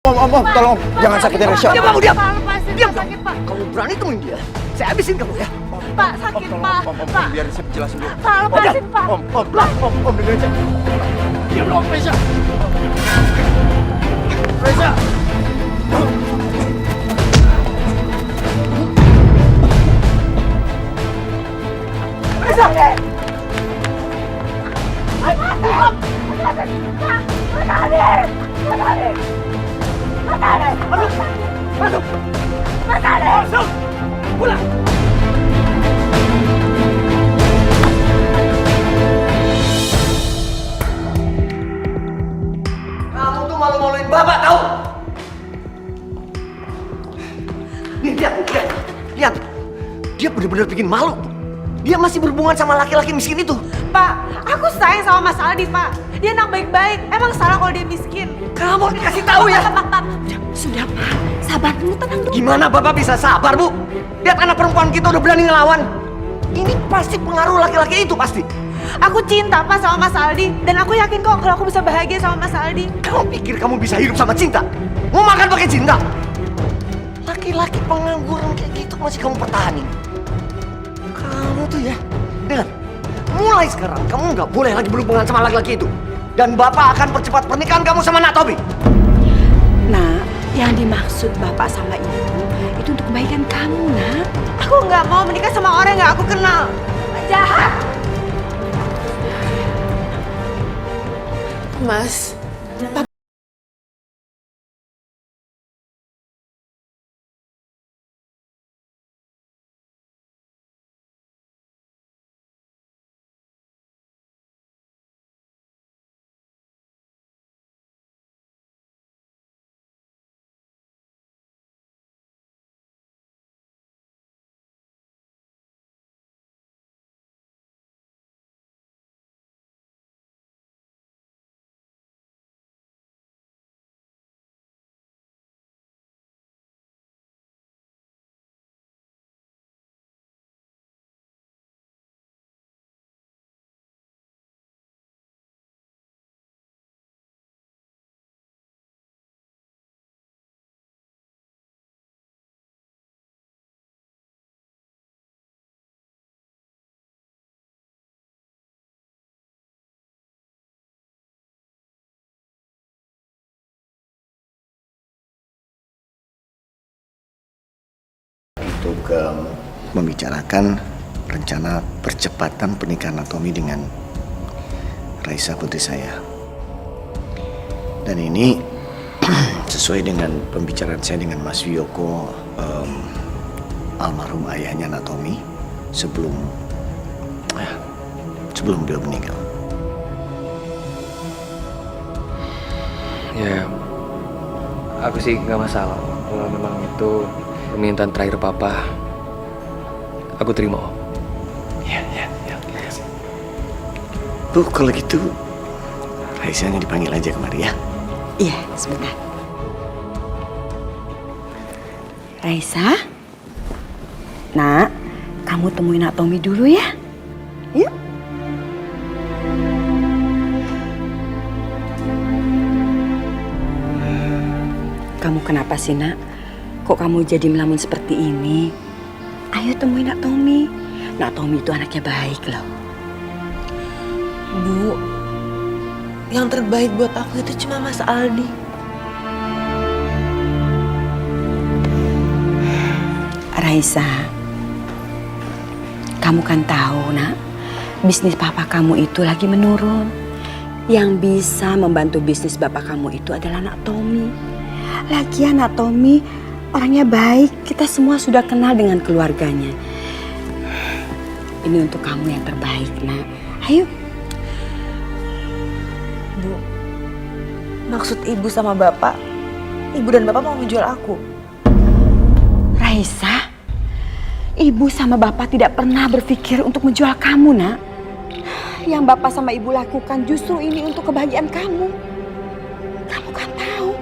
Om, tolong jangan sakitin Resya. Diam kamu, diam. Diam kamu. Sakit, Pak. Kamu berani temuin dia, saya habisin kamu ya. Pak, sakit, Pak. Pak. Biar saya jelasin dulu. Pak, lepasin, Pak. Om, dengerin saya. Diam dong, Resya. Resya. Masuk. Pulang. Kamu tuh malu-maluin bapak tahu? Nih lihat. Dia benar-benar bikin malu. Dia masih berhubungan sama laki-laki miskin itu. Pak, aku sayang sama Mas Aldi, Pak. Dia anak baik-baik. Emang salah kalau dia miskin? Kamu dikasih tahu ya? Pak. Sudah, Pak. Sabar dulu, tenang dulu. Gimana bapak bisa sabar, Bu? Lihat anak perempuan kita udah berani ngelawan. Ini pasti pengaruh laki-laki itu pasti. Aku cinta, Pak, sama Mas Aldi. Dan aku yakin kok kalau aku bisa bahagia sama Mas Aldi. Kamu pikir kamu bisa hidup sama cinta? Mau makan pakai cinta? Laki-laki pengangguran kayak gitu masih kamu pertahanin. Kamu tuh ya, dengar. Mulai sekarang kamu nggak boleh lagi berhubungan sama laki-laki itu. Dan bapak akan percepat pernikahan kamu sama Nak Tobi. Nah, yang dimaksud bapak sama ibu itu untuk kebaikan kamu, nak. Aku nggak mau menikah sama orang yang nggak aku kenal. Jahat. Mas, Untuk membicarakan rencana percepatan pernikahan Tommy dengan Raisa putri saya. Dan ini sesuai dengan pembicaraan saya dengan Mas Wiyoko, almarhum ayahnya Natomi sebelum beliau meninggal. Ya, aku sih nggak masalah. Kalau memang itu permintaan terakhir papa, aku terima. Ya. Tuh kalau gitu, Raisanya dipanggil aja kemari ya. Iya, sebentar. Raisa, nak, kamu temuin Nak Tommy dulu ya. Yuk. Kamu kenapa sih, nak? Kok kamu jadi melamun seperti ini? Ayo temuin Nak Tommy. Nak Tommy itu anaknya baik loh. Bu, yang terbaik buat aku itu cuma Mas Aldi. Raisa, kamu kan tahu, nak, bisnis papa kamu itu lagi menurun. Yang bisa membantu bisnis bapak kamu itu adalah Nak Tommy. Lagian Nak Tommy orangnya baik, kita semua sudah kenal dengan keluarganya. Ini untuk kamu yang terbaik, nak. Ayo. Bu, maksud ibu sama bapak, ibu dan bapak mau menjual aku. Raisa, ibu sama bapak tidak pernah berpikir untuk menjual kamu, nak. Yang bapak sama ibu lakukan justru ini untuk kebahagiaan kamu. Kamu kan tahu,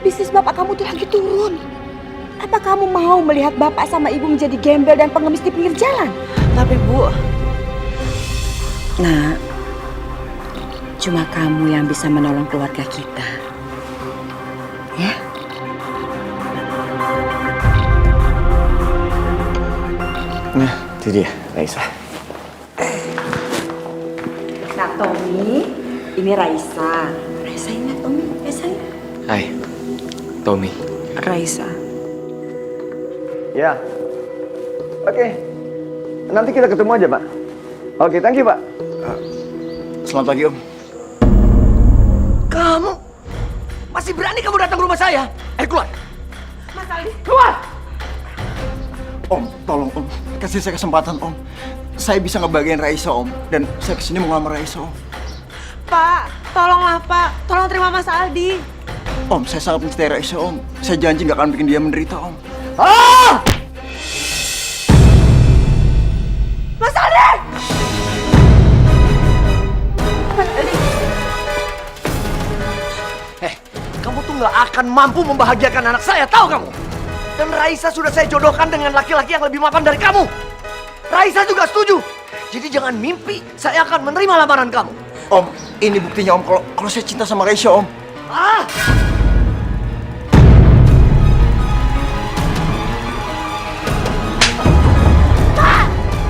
bisnis bapak kamu tuh lagi turun. Apa kamu mau melihat bapak sama ibu menjadi gembel dan pengemis di pinggir jalan? Tapi Bu, Nah, cuma kamu yang bisa menolong keluarga kita. Ya? Nah, itu dia, Raisa. Kak Tommy, ini Raisa. Raisa ingat Tommy, Raisa ya? Hai, Tommy. Raisa. Ya. Oke. Nanti kita ketemu aja, Pak. Oke, thank you, Pak. Selamat pagi, Om. Kamu masih berani kamu datang ke rumah saya? Keluar! Mas Aldi. Keluar! Om, tolong, Om. Kasih saya kesempatan, Om. Saya bisa ngebagian Raisa, Om. Dan saya kesini mau ngelamar Raisa, Om. Pak, tolonglah Pak. Tolong terima Mas Aldi. Om, saya sangat mencintai Raisa, Om. Saya janji nggak akan bikin dia menderita, Om. Ah! Mas Aldi! Kamu tuh nggak akan mampu membahagiakan anak saya, tahu kamu? Dan Raisa sudah saya jodohkan dengan laki-laki yang lebih mapan dari kamu. Raisa juga setuju. Jadi jangan mimpi saya akan menerima lamaran kamu. Om, ini buktinya, Om. Kalau saya cinta sama Raisa, Om. Ah!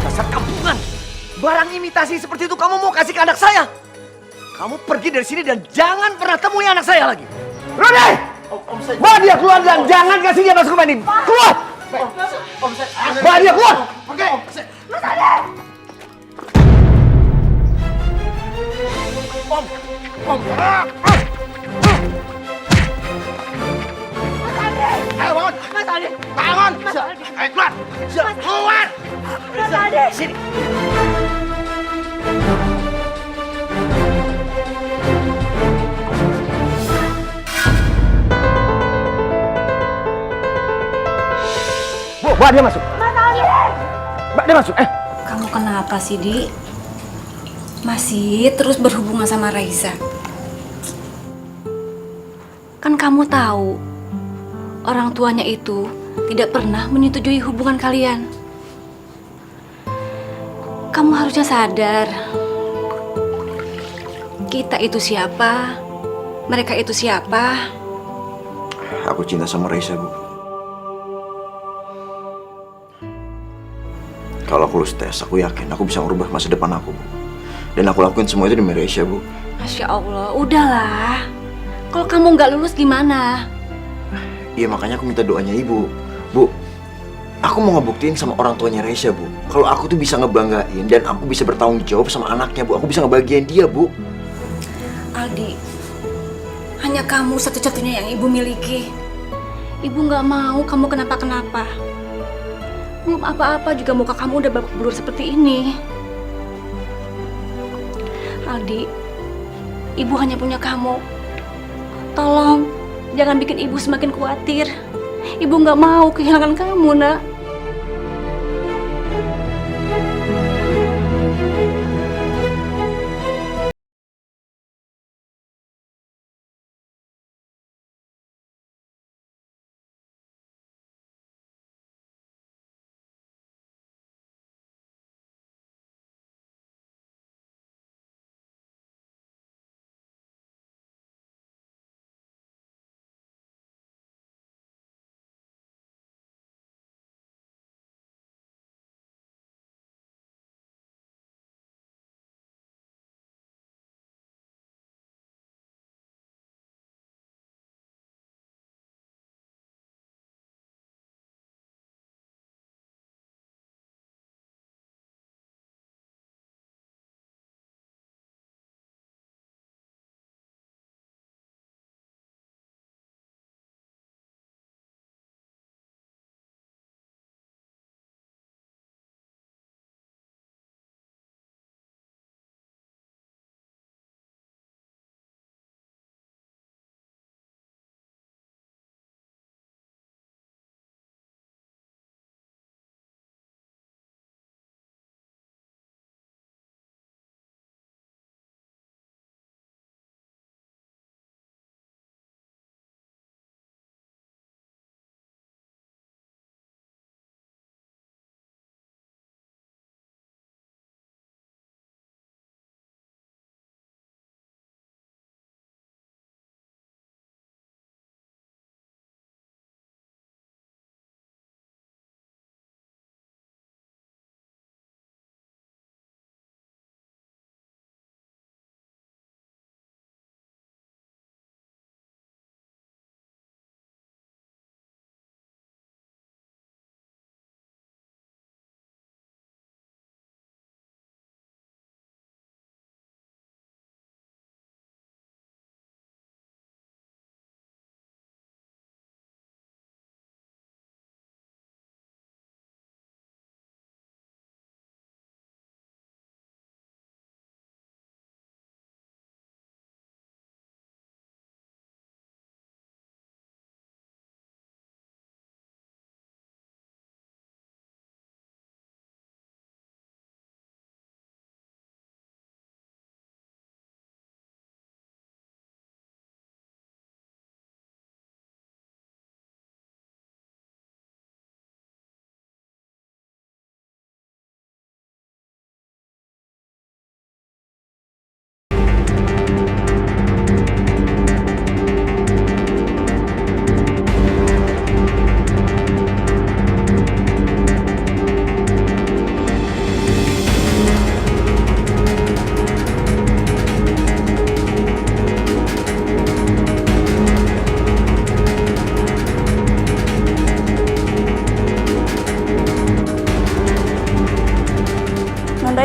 Dasar kampungan. Barang imitasi seperti itu kamu mau kasih ke anak saya? Kamu pergi dari sini dan jangan pernah temui anak saya lagi. Rode! Bawa dia keluar dan jangan kasih dia masuk rumah ini. Keluar! Bawa dia keluar! Oke. Mas Aldi! Om! Om! Ayo bangun! Mas Aldi! Bangun! Mas Aldi! Ayo keluar! Keluar! Mas Aldi! Sini! Bu, bawa dia masuk. Mas Aldi! Bawa dia masuk, Kamu kenapa sih, Di? Masih terus berhubungan sama Raisa? Kan kamu tahu, orang tuanya itu tidak pernah menyetujui hubungan kalian. Kamu harusnya sadar, kita itu siapa, mereka itu siapa. Aku cinta sama Raisa, Bu. Kalau aku lulus tes, aku yakin aku bisa merubah masa depan aku, Bu. Dan aku lakuin semua itu demi Raisa, Bu. Masya Allah, udahlah. Kalau kamu nggak lulus gimana? Iya, makanya aku minta doanya Ibu. Bu, aku mau ngebuktiin sama orang tuanya Raisa, Bu. Kalau aku tuh bisa ngebanggain dan aku bisa bertanggung jawab sama anaknya, Bu. Aku bisa ngebahagiain dia, Bu. Aldi, hanya kamu satu-satunya yang ibu miliki. Ibu nggak mau kamu kenapa-kenapa. Belum apa-apa juga muka kamu udah babak belur seperti ini. Aldi, ibu hanya punya kamu. Tolong, jangan bikin ibu semakin khawatir. Ibu nggak mau kehilangan kamu, Nak.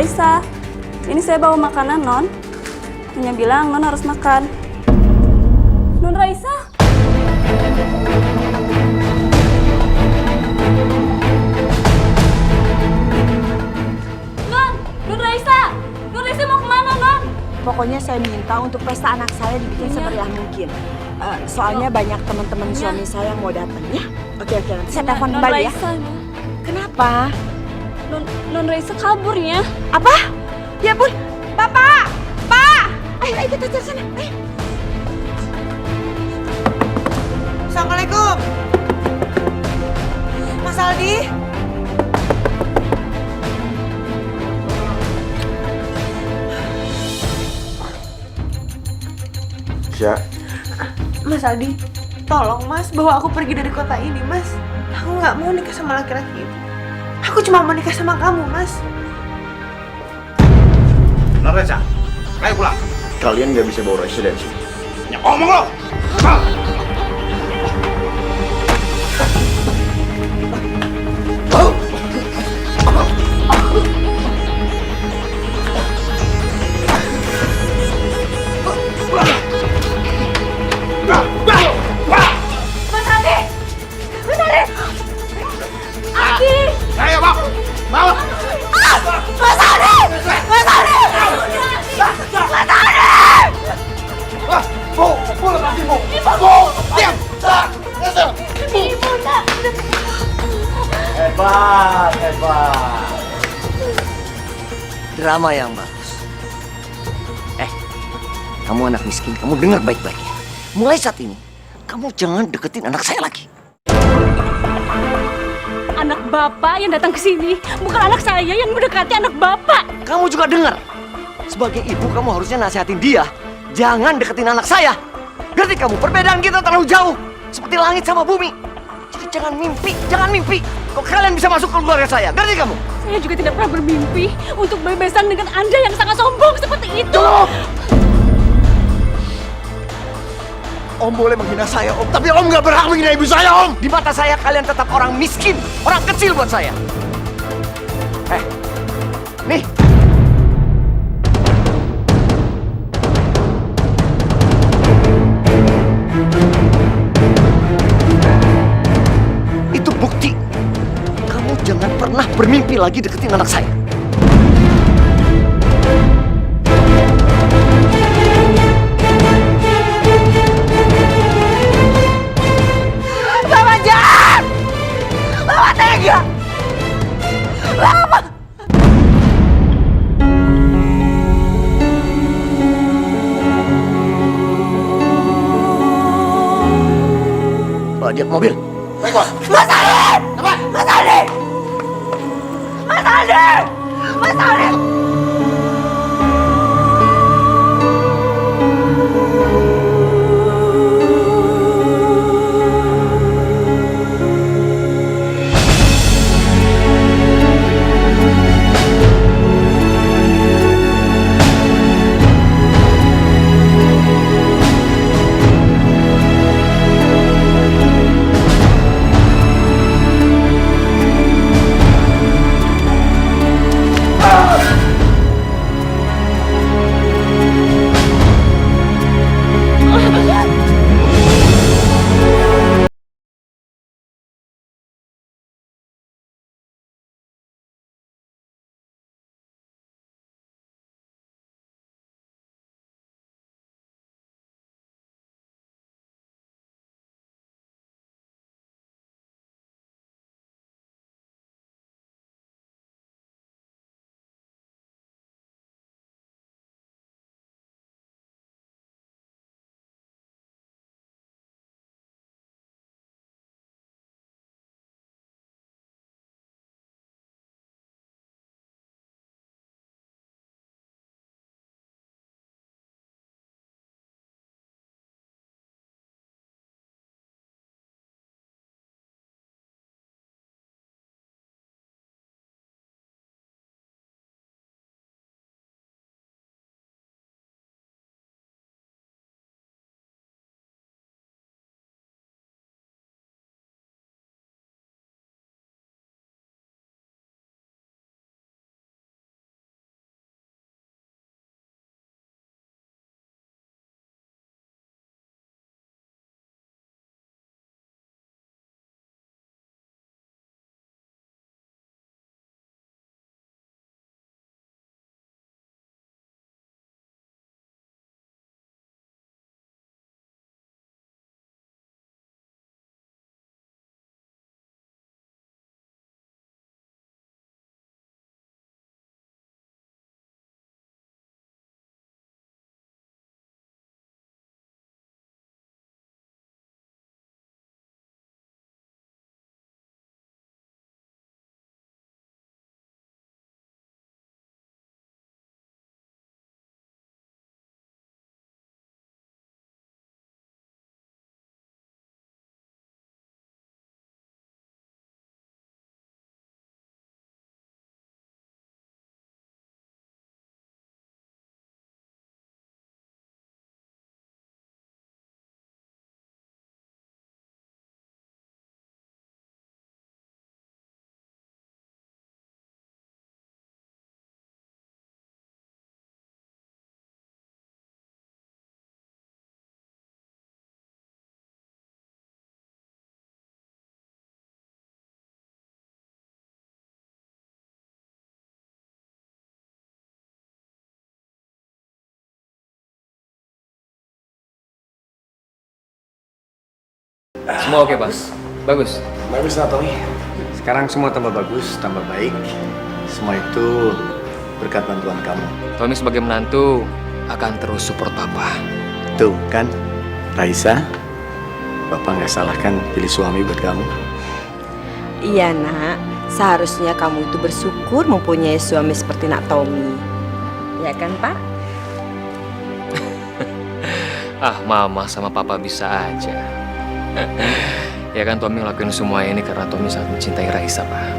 Raisa. Ini saya bawa makanan, Non. Nyonya bilang Non harus makan. Non Raisa? Non Raisa! Non Raisa mau kemana, Non? Pokoknya saya minta untuk pesta anak saya dibikin semeriah mungkin. Soalnya banyak teman-teman suami saya yang mau datang ya. Oke, nanti saya telepon Non kembali ya. Raisa, Non. Kenapa? Non Raisa kaburnya. Apa? Ya ampun, Bapak! Pak! Ayo kita cari sana. Ayo. Assalamualaikum. Mas Aldi. Sya, Mas Aldi, tolong Mas bawa aku pergi dari kota ini, Mas. Aku nggak mau nikah sama laki-laki itu. Aku cuma mau nikah sama kamu, Mas. Non Raisa, ayo pulang. kalian nggak bisa bawa Raisa dari sini. Ya ngomong lo. Ayo, bawa. Bawa. Bu, lepasin, Bu. Bu, diam. Hebat, hebat. Drama yang bagus. Kamu anak miskin, kamu dengar baik-baik ya. Mulai saat ini, kamu jangan deketin anak saya lagi. Anak Bapak yang datang ke sini, bukan anak saya yang mendekati anak Bapak. Kamu juga dengar. Sebagai ibu, kamu harusnya nasihatin dia. Jangan deketin anak saya. Ngerti kamu? Perbedaan kita terlalu jauh. Seperti langit sama bumi. Jadi jangan mimpi. Kok kalian bisa masuk ke keluarga saya? Ngerti kamu? Saya juga tidak pernah bermimpi untuk bebesan dengan Anda yang sangat sombong seperti itu. Cukup! Om boleh menghina saya, Om. Tapi Om nggak berhak menghina ibu saya, Om. Di mata saya kalian tetap orang miskin. Orang kecil buat saya. Nih. Itu bukti. Kamu jangan pernah bermimpi lagi deketin anak saya. Bapak jahat! Bapak tega! Bapak! Bawa dia ke mobil. Baik, Bos. Mas Aldi! Apa? Mas Aldi! Mas Aldi! Mas Aldi! Ah! Semua oke, Bos. Bagus. Bagus lah, Tommy. Sekarang semua tambah bagus, tambah baik. Semua itu berkat bantuan kamu. Tommy sebagai menantu akan terus support Papa. Tuh kan, Raisa, Bapak nggak salah kan pilih suami buat kamu. Iya nak, seharusnya kamu itu bersyukur mempunyai suami seperti Nak Tommy. Ya kan Pak? Ah, Mama sama Papa bisa aja. Ya kan Tommy ngelakuin semua ini karena Tommy sangat mencintai Raisa, Pak.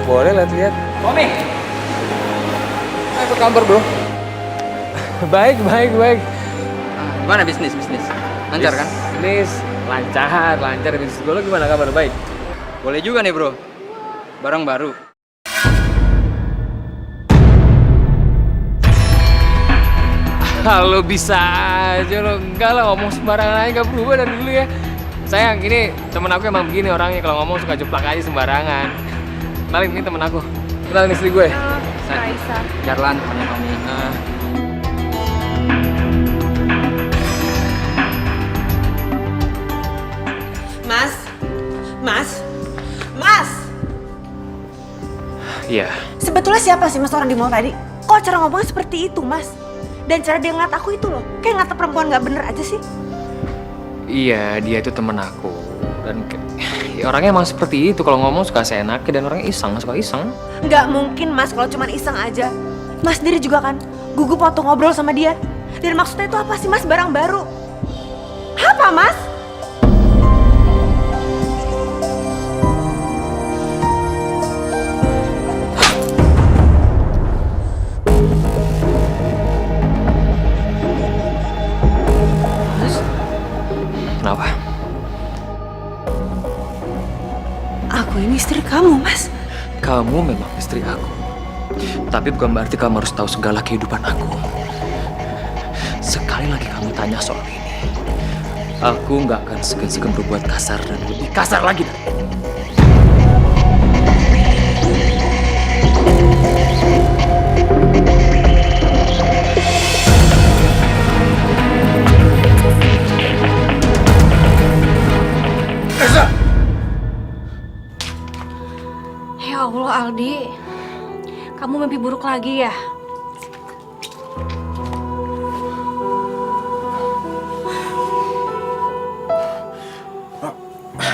Boleh lihat-lihat. Tommy! Ayo ke kantor, bro. Baik. Gimana bisnis? Lancar kan? Bisnis lancar. Bisnis gue gimana kabar? Baik. Boleh juga nih bro. Barang baru. Kalau bisa aja lo, enggak lah ngomong sembarangan aja, gak berubah dari dulu ya. Sayang, ini temen aku emang begini orangnya, kalau ngomong suka jeplak aja sembarangan. Kenalin, ini temen aku. Kenalin istri gue. Raisa. Jarlan temannya Tommy. Mas! Iya. Sebetulnya siapa sih mas orang di mall tadi? Kok cara ngomongnya seperti itu mas? Dan cara dia ngeliat aku itu loh, kayak ngata perempuan gak bener aja sih. Iya, dia itu temen aku. Dan ya, orangnya emang seperti itu, kalau ngomong suka seenaknya dan orangnya suka iseng. Nggak mungkin mas kalau cuman iseng aja. Mas sendiri juga kan gugup waktu ngobrol sama dia. Dan maksudnya itu apa sih mas, barang baru? Apa mas? Kenapa? Aku ini istri kamu mas. Kamu memang istri aku. Tapi bukan berarti kamu harus tahu segala kehidupan aku. Sekali lagi kamu tanya soal ini, aku nggak akan segan-segan berbuat kasar dan lebih kasar lagi dari ini. Ya Allah Aldi, kamu mimpi buruk lagi ya?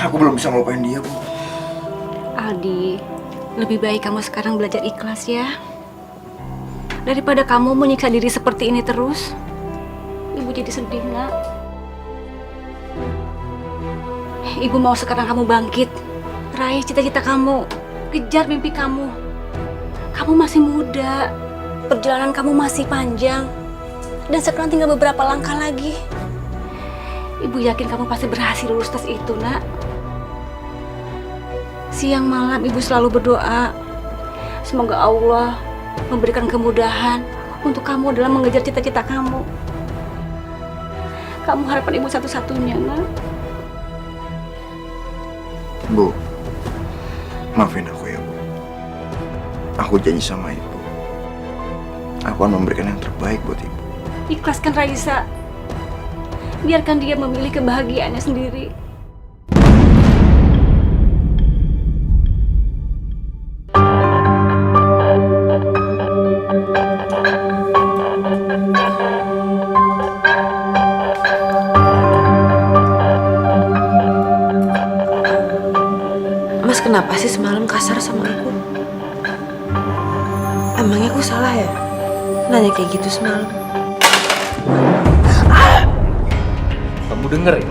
Aku belum bisa ngelupain dia, Bu. Aldi, lebih baik kamu sekarang belajar ikhlas ya. Daripada kamu menyiksa diri seperti ini terus. Ibu jadi sedih, Nak. Ibu mau sekarang kamu bangkit. Raih cita-cita kamu. Kejar mimpi kamu. Kamu masih muda. Perjalanan kamu masih panjang. Dan sekarang tinggal beberapa langkah lagi. Ibu yakin kamu pasti berhasil lulus tes itu, Nak. Siang malam ibu selalu berdoa. Semoga Allah memberikan kemudahan untuk kamu dalam mengejar cita-cita kamu. Kamu harapan ibu satu-satunya, Nak. Bu, maafin aku ya, Bu. Aku janji sama Ibu. Aku akan memberikan yang terbaik buat Ibu. Ikhlaskan Raisa. Biarkan dia memilih kebahagiaannya sendiri. Mas kenapa sih semalam kasar sama aku? Emangnya aku salah ya? Nanya kayak gitu semalam. Kamu denger ya?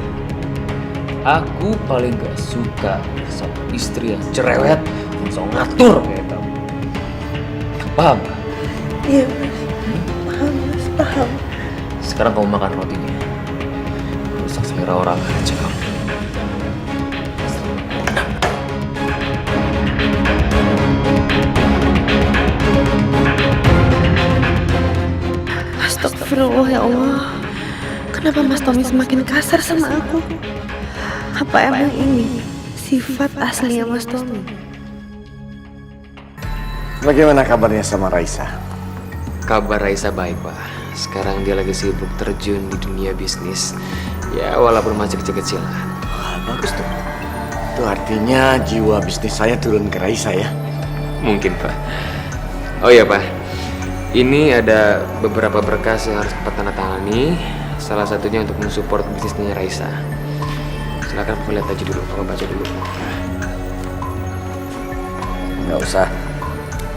Aku paling gak suka sama istri yang cerewet, yang so ngatur kayak kamu. Paham gak? Iya mas, paham mas, paham. Sekarang kamu makan rotinya. Rusak selera orang aja kamu. Astagfirullah ya Allah. Kenapa Mas Tommy semakin kasar sama aku? Apa emang ini sifat aslinya Mas Tommy? Bagaimana kabarnya sama Raisa? Kabar Raisa baik, Pak. Sekarang dia lagi sibuk terjun di dunia bisnis. Ya, walaupun masih kecil-kecilan. Wah, bagus tuh. Itu artinya jiwa bisnis saya turun ke Raisa ya? Mungkin, Pak. Oh iya, Pak. Ini ada beberapa berkas yang harus Bapak tanda tangani. Salah satunya untuk mensupport bisnisnya Raisa. Silakan Bapak lihat aja dulu, Bapak baca dulu. Nggak usah.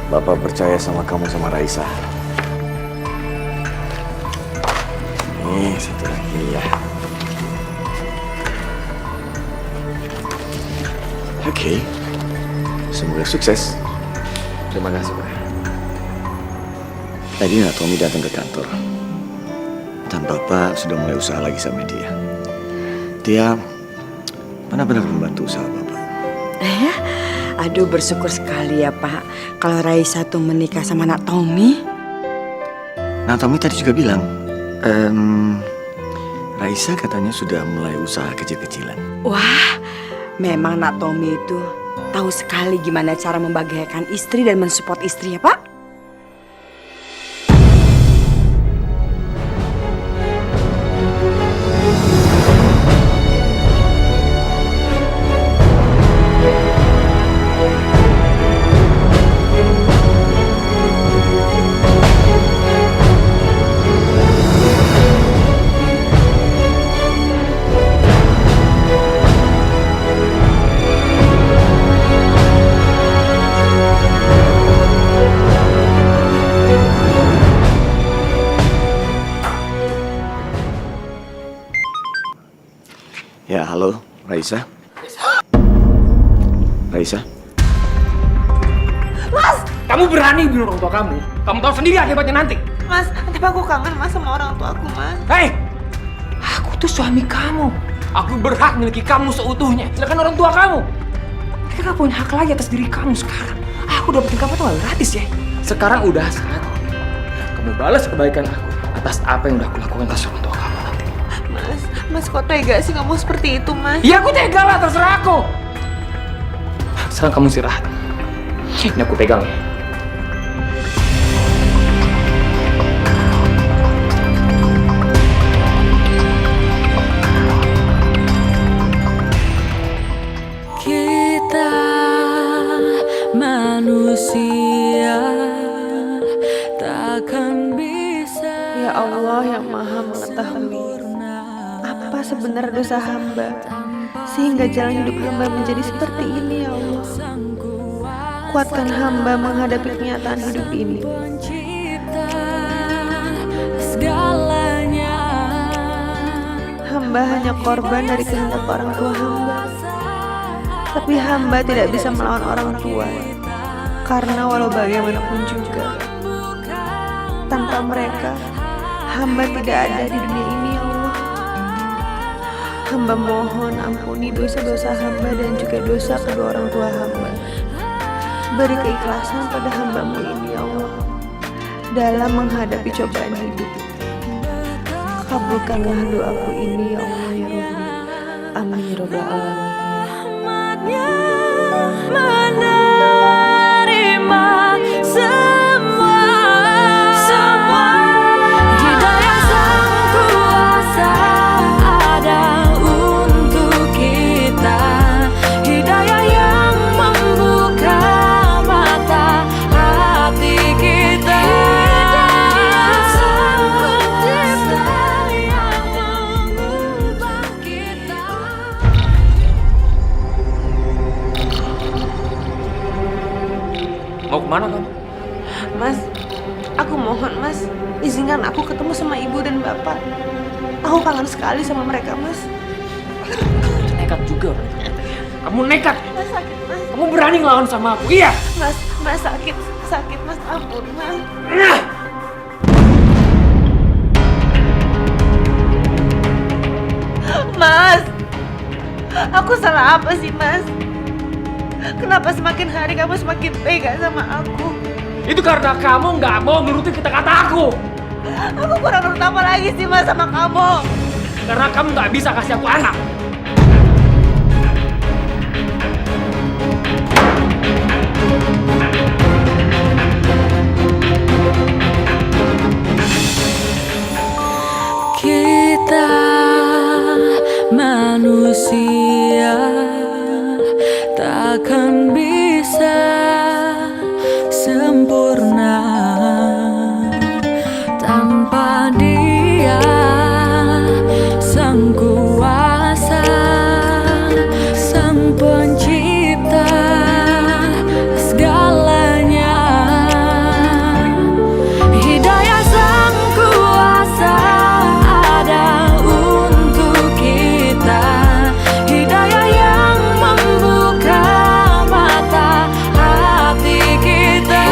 Bapak percaya sama kamu sama Raisa. Ini satu lagi ya. Oke. Semoga sukses. Terima kasih, Pak. Tadi Tommy datang ke kantor. Dan Bapak sudah mulai usaha lagi sama dia. Dia benar-benar membantu usaha Bapak. Aduh, bersyukur sekali ya Pak. Kalau Raisa tuh menikah sama Nak Tommy. Nah, Tommy tadi juga bilang, Raisa katanya sudah mulai usaha kecil-kecilan. Wah, memang Nak Tommy itu tahu sekali gimana cara membahagiakan istri dan mensupport istri ya Pak. Ya, halo, Raisa. Raisa? Mas! Kamu berani bilang orang tua kamu? Kamu tahu sendiri akibatnya nanti. Mas, tapi aku kangen Mas sama orang tua aku, Mas. Hei! Aku tuh suami kamu. Aku berhak memiliki kamu seutuhnya. Silakan orang tua kamu. Mereka gak punya hak lagi atas diri kamu sekarang. Aku dapetin kamu tuh gak gratis ya. Sekarang udah saat kamu balas kebaikan aku atas apa yang udah aku lakukan atas orang tua kamu nanti. Mas kok tega sih kamu seperti itu, Mas? Ya aku tega lah, terserah aku. Sekarang kamu istirahat. Ini aku pegang ya. Kita manusia takkan bisa. Ya Allah yang maha mengetahui apa sebenarnya dosa hamba sehingga jalan hidup hamba menjadi seperti ini, ya Allah. Kuatkan hamba menghadapi kenyataan hidup ini. Hamba hanya korban dari kehendak orang tua hamba. Tapi hamba tidak bisa melawan orang tua. Karena walau bagaimanapun juga, tanpa mereka, hamba tidak ada di dunia ini, ya Allah. Hamba mohon ampuni dosa-dosa hamba dan juga dosa kedua orang tua hamba. Beri keikhlasan pada hambamu ini, ya Allah, dalam menghadapi cobaan hidup. Kabulkanlah doaku ini, ya Allah, ya Rabbi. Amin ya Rabbal Alamin. Menerima semua hidayah Sang Kuasa ada untuk kita, hidayah yang membuka mata hati kita, Sang Pencipta yang mengubah kita. Mau kemana kamu? Mas, aku mohon Mas, izinkan aku ketemu sama ibu dan bapak. Aku kangen sekali sama mereka, Mas. Kamu nekat juga orang ternyata ya. Kamu nekat. Mas sakit, Mas. Kamu berani ngelawan sama aku, iya? Mas sakit, Mas, ampun, Mas. Mas, aku salah apa sih, Mas? Kenapa semakin hari kamu semakin tega sama aku? Itu karena kamu nggak mau nurutin kata-kata aku. Aku kurang nurut apa lagi sih, Mas, sama kamu? Karena kamu nggak bisa kasih aku anak. kita manusia takkan bisa sempurna tanpa Dia sang kuasa, sang pencipta segalanya. Hidayah sang kuasa ada untuk kita, hidayah yang membuka mata hati kita.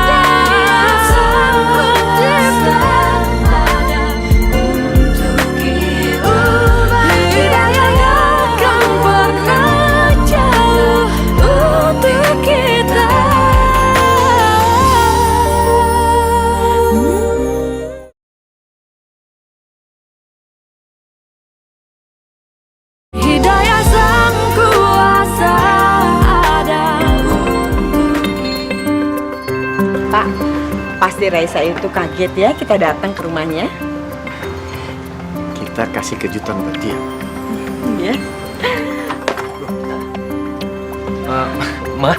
Hidayah sang pencipta ada untuk kita, hidayah yang akan pernah jauh untuk kita. Hidayah sang kuasa ada Pak, pasti Raisa itu kaget ya kita datang ke rumahnya. Kita kasih kejutan buat dia. Ya. Ma,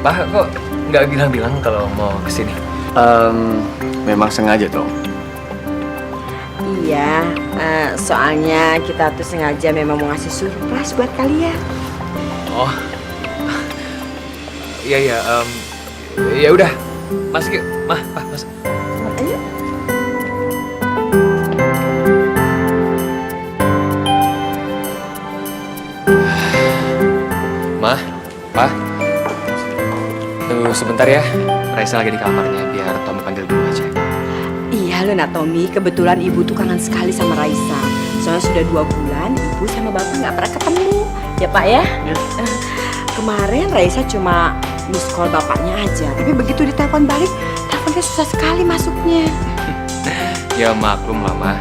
Pak kok nggak bilang-bilang kalau mau kesini? Memang sengaja dong. Iya, soalnya kita tuh sengaja memang mau ngasih surprise buat kalian. Oh, iya, ya udah, masuk yuk, Ma, Pak, masuk. Ayo. Ma, Pak, tunggu sebentar ya. Raisa lagi di kamarnya, biar Tommy panggil dulu aja. Iya loh Nak Tommy, kebetulan ibu tuh kangen sekali sama Raisa. Soalnya sudah 2 bulan ibu sama bapak nggak pernah ketemu. Ya Pak ya? Kemarin Raisa cuma miss call bapaknya aja. Tapi begitu ditelepon balik, teleponnya susah sekali masuknya. Ya maklum lah, Ma.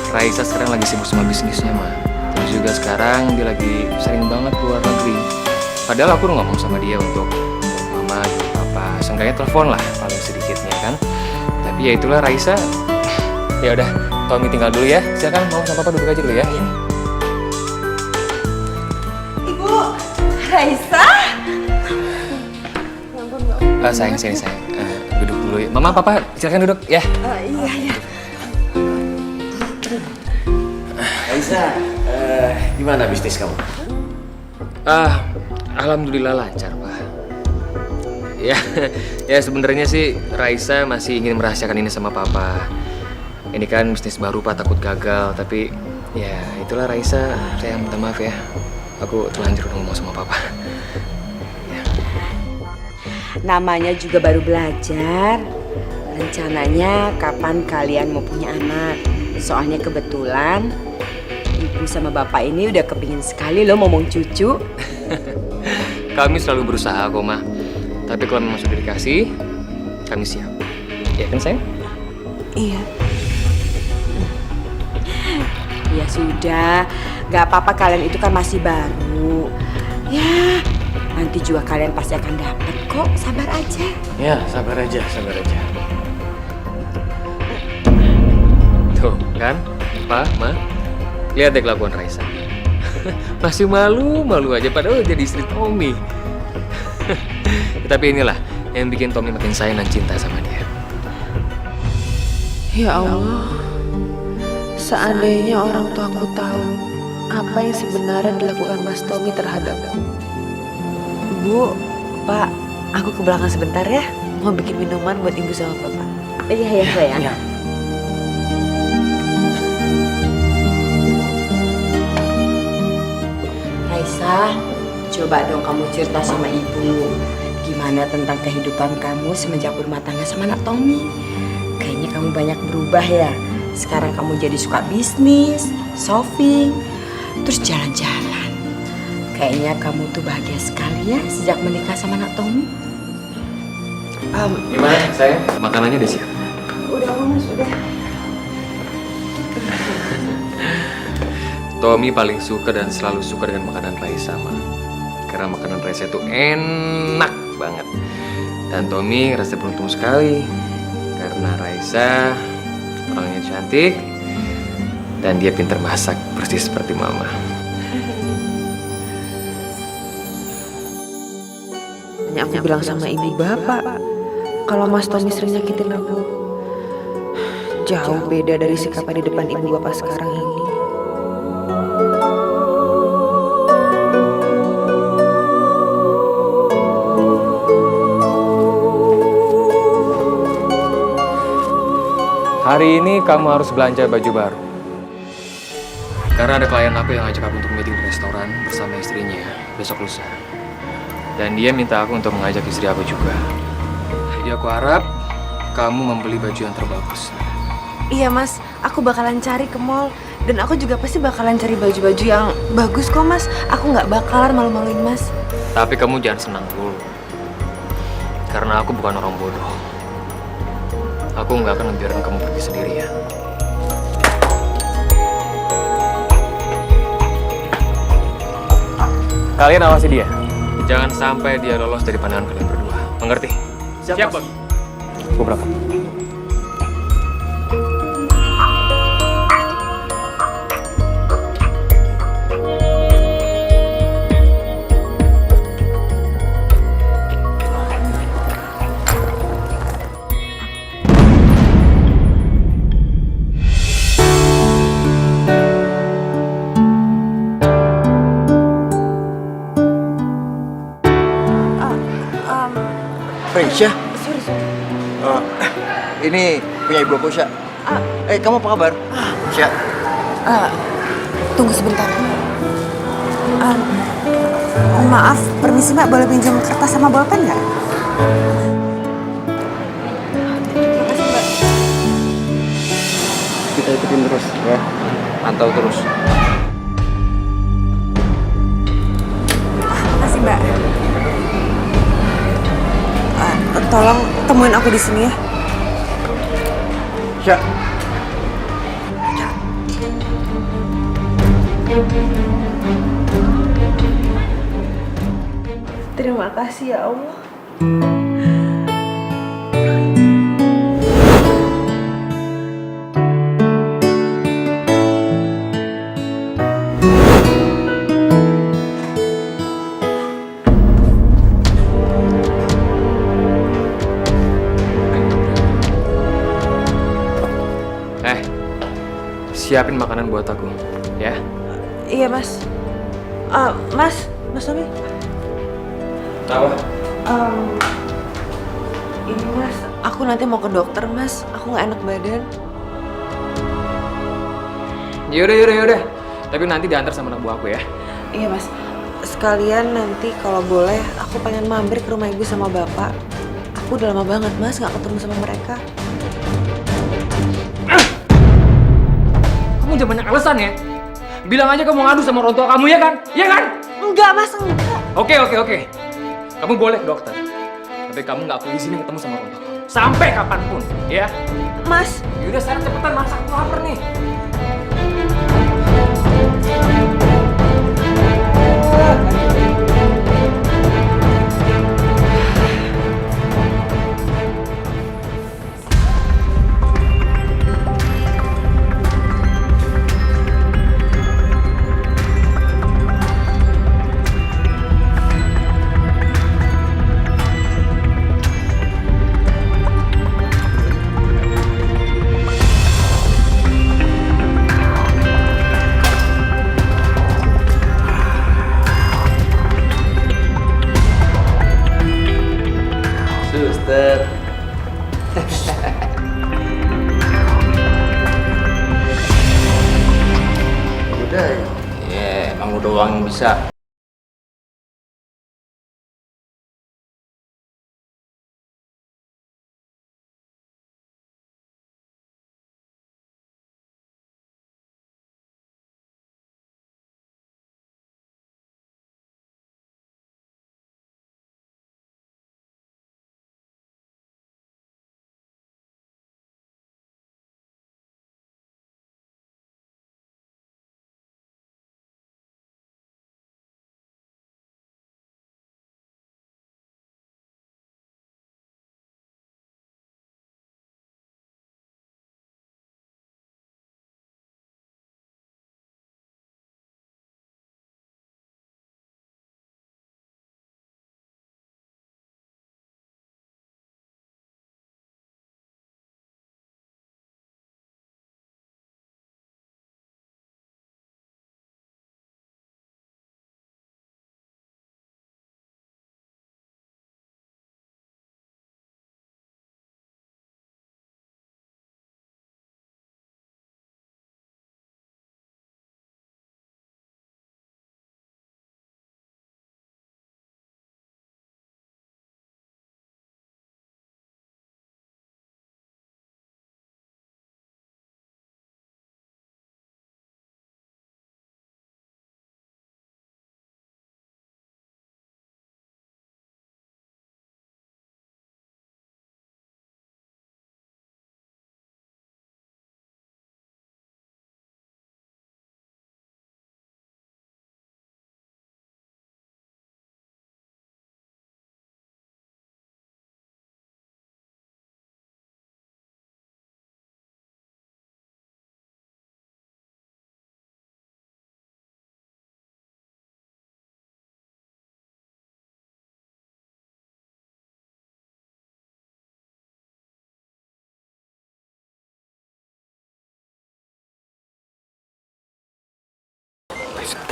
Raisa sekarang lagi sibuk sama bisnisnya, Ma. Terus juga sekarang dia lagi sering banget keluar negeri. Padahal aku udah ngomong sama dia untuk Mama, Papa, seenggaknya telepon lah paling sedikitnya kan. Tapi ya itulah Raisa. Ya udah, Tommy tinggal dulu ya. Silakan Mama sama Papa duduk aja dulu ya. Ibu, Raisa. Sayang, sini sayang. Duduk dulu ya. Mama, Papa, silakan duduk ya. Iya. Raisa, gimana bisnis kamu? Alhamdulillah lancar, Pak. Ya sebenarnya sih Raisa masih ingin merahasiakan ini sama Papa. Ini kan bisnis baru, Pak, takut gagal. Tapi ya itulah Raisa, saya minta maaf ya. Aku terlanjur ngomong sama Papa. Namanya juga baru belajar. Rencananya kapan kalian mau punya anak? Soalnya kebetulan ibu sama bapak ini udah kepingin sekali loh ngomong cucu. Kami selalu berusaha kok, Ma. Tapi kalau memang sudah dikasih, kami siap. Ya kan, sayang? Iya. Ya sudah, gak apa-apa, kalian itu kan masih baru. Ya, nanti juga kalian pasti akan dapat kok, sabar aja. Ya, sabar aja. Tuh, kan? Pak, Ma. Lihat deh kelakuan Raisa. Masih malu aja padahal jadi istri Tommy. Tapi inilah yang bikin Tommy makin sayang dan cinta sama dia. Ya Allah, seandainya orang tuaku tahu apa yang sebenarnya dilakukan Mas Tommy terhadapku. Bu, Pak, aku ke belakang sebentar ya. Mau bikin minuman buat ibu sama bapak. Iya sayang. Ya. Raisa, coba dong kamu cerita sama ibu. Gimana tentang kehidupan kamu semenjak berumah tangga sama anak Tommy? Kayaknya kamu banyak berubah ya. Sekarang kamu jadi suka bisnis, shopping, terus jalan-jalan. Kayaknya kamu tuh bahagia sekali ya sejak menikah sama anak Tommy. Gimana, sayang? Makanannya udah siap? Udah, Mas, udah. Tommy paling suka dan selalu suka dengan makanan Raisa, Ma. Karena makanan Raisa itu enak banget. Dan Tommy rasa beruntung sekali. Karena Raisa orangnya cantik, Dan dia pintar masak, persis seperti mama. Hanya aku bilang sama ibu bapak kalau Mas Tommy sering nyakitin aku. Jauh beda dari sikapnya di depan ibu bapak sekarang ini. Hari ini kamu harus belanja baju baru. Karena ada klien aku yang ngajak aku untuk meeting di restoran bersama istrinya besok lusa. Dan dia minta aku untuk mengajak istri aku juga. Jadi aku harap kamu membeli baju yang terbagus. Iya mas, aku bakalan cari ke mall. Dan aku juga pasti bakalan cari baju-baju yang bagus kok mas. Aku nggak bakalan malu-maluin mas. Tapi kamu jangan senang dulu. Karena aku bukan orang bodoh. Aku nggak akan membiarkan kamu pergi sendirian. Kalian awasi dia. Jangan sampai dia lolos dari pandangan kalian berdua. Mengerti? Siap, Bang. Gue berangkat. Resya? Ini punya ibu aku, Sya. Kamu apa kabar? Sya. Tunggu sebentar. Maaf, permisi mbak, boleh pinjam kertas sama bolpen nggak? Kita ikutin terus, ya. Pantau terus. Makasih mbak. Tolong temuin aku di sini ya. Sya. Terima kasih ya Allah. Siapin makanan buat aku, ya? Iya mas. Mas Tommy. Apa? Ini mas, aku nanti mau ke dokter mas. Aku nggak enak badan. Yaudah. Tapi nanti diantar sama anak buah aku ya. Iya mas. Sekalian nanti kalau boleh, aku pengen mampir ke rumah ibu sama bapak. Aku udah lama banget mas nggak ketemu sama mereka. Kamu jangan banyak alasan ya. Bilang aja kamu ngadu sama orang tua kamu ya kan? Iya kan? Enggak mas, enggak. Oke. Kamu boleh ke dokter. Tapi kamu nggak perlu di sini ketemu sama orang tua kamu. Sampai kapanpun, ya? Mas. Yaudah sekarang cepetan masak, aku lapar nih. Suster. Udah, ya emang lu doang yang bisa.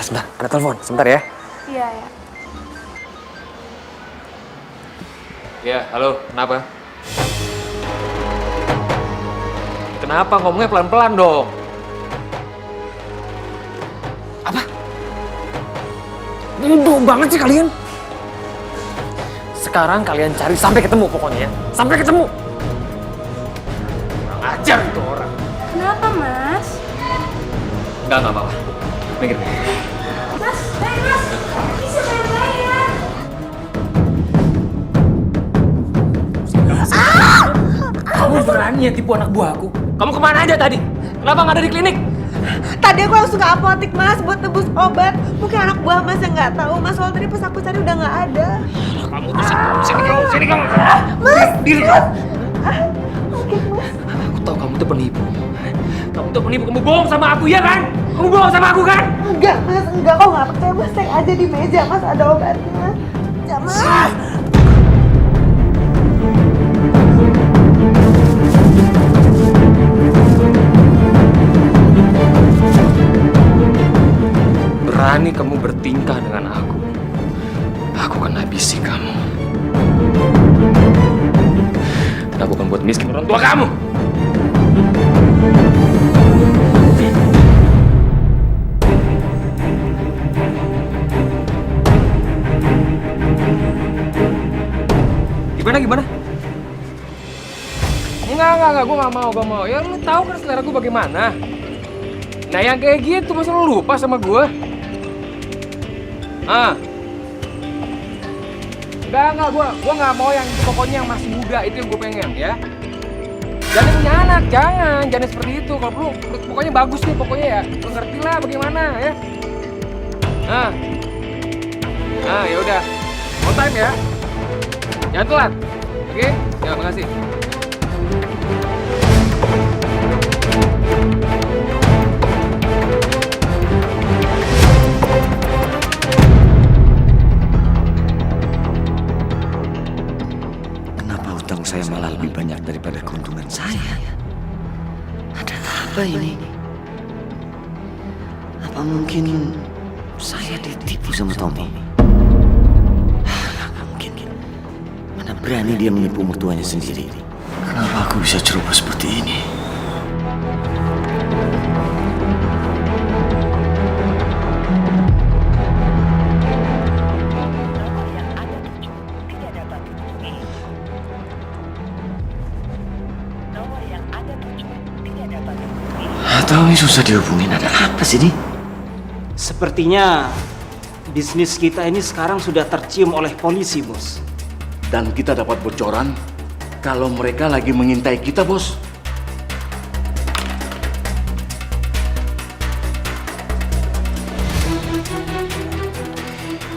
sebentar, ada telepon. Sebentar ya. Iya, ya. Ya, halo, kenapa? Kenapa ngomongnya pelan-pelan dong? Apa? Bodoh banget sih kalian. Sekarang kalian cari sampai ketemu pokoknya ya. Sampai ketemu. Kurang ajar itu orang. Kenapa, Mas? Enggak apa-apa. Minggir. Mas, Mas. Bisa baik-baik ya. Kamu berani ya tipu anak buahku? Kamu kemana aja tadi? Kenapa nggak ada di klinik? Tadi aku langsung ke apotek Mas buat tebus obat. Mungkin anak buah Mas yang nggak tahu Mas, soal tadi pas aku cari udah nggak ada. Kamu tuh sini kamu. Mas, Diri kamu. Oke Mas. Aku tahu kamu tuh penipu. Kamu tuh penipu. Kamu bohong sama aku ya kan? Kamu bohong sama aku kan? Enggak Mas, enggak, kok nggak percaya Mas, cek aja di meja Mas, ada obatnya. Ya Mas. Berani kamu bertingkah dengan aku akan habisi kamu. Dan aku akan buat miskin orang tua kamu. Gimana? Enggak, gue gak mau. Ya lu tahu kan selera gue bagaimana. Nah yang kayak gitu masa lu lupa sama gue? Enggak, gue nggak mau yang pokoknya yang masih muda itu yang gue pengen ya. Jangan punya anak, jangan seperti itu. Kalau perlu, pokoknya bagus nih, pokoknya ya. Lu ngerti lah bagaimana ya. Ya udah, on time ya. Jangan telat, oke? Ya, makasih. Saya malah lebih banyak daripada keuntungan saya. Ada apa ini? Apa mungkin saya ditipu sama Tommy? Nggak mungkin. Mana berani dia menipu mertuanya sendiri. Kenapa aku bisa ceroboh seperti ini? Tommy susah dihubungin, ada apa sih ini? Sepertinya bisnis kita ini sekarang sudah tercium oleh polisi, Bos. Dan kita dapat bocoran kalau mereka lagi mengintai kita, Bos.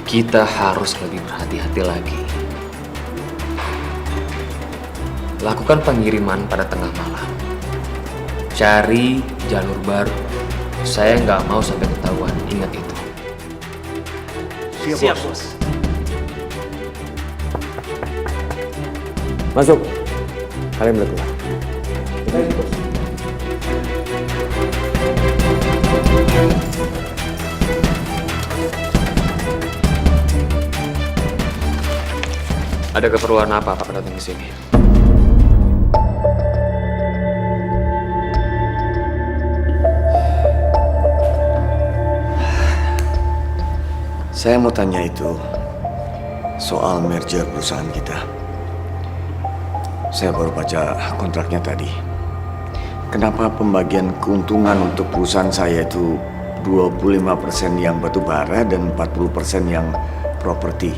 Kita harus lebih berhati-hati lagi. Lakukan pengiriman pada tengah malam. Cari jalur baru. Saya nggak mau sampai ketahuan. Ingat itu. Siap, Bos. Masuk. Kalian boleh keluar. Ada keperluan apa Pak datang ke sini? Saya mau tanya itu soal merger perusahaan kita. Saya baru baca kontraknya tadi. Kenapa pembagian keuntungan untuk perusahaan saya itu 25% yang batu bara dan 40% yang properti?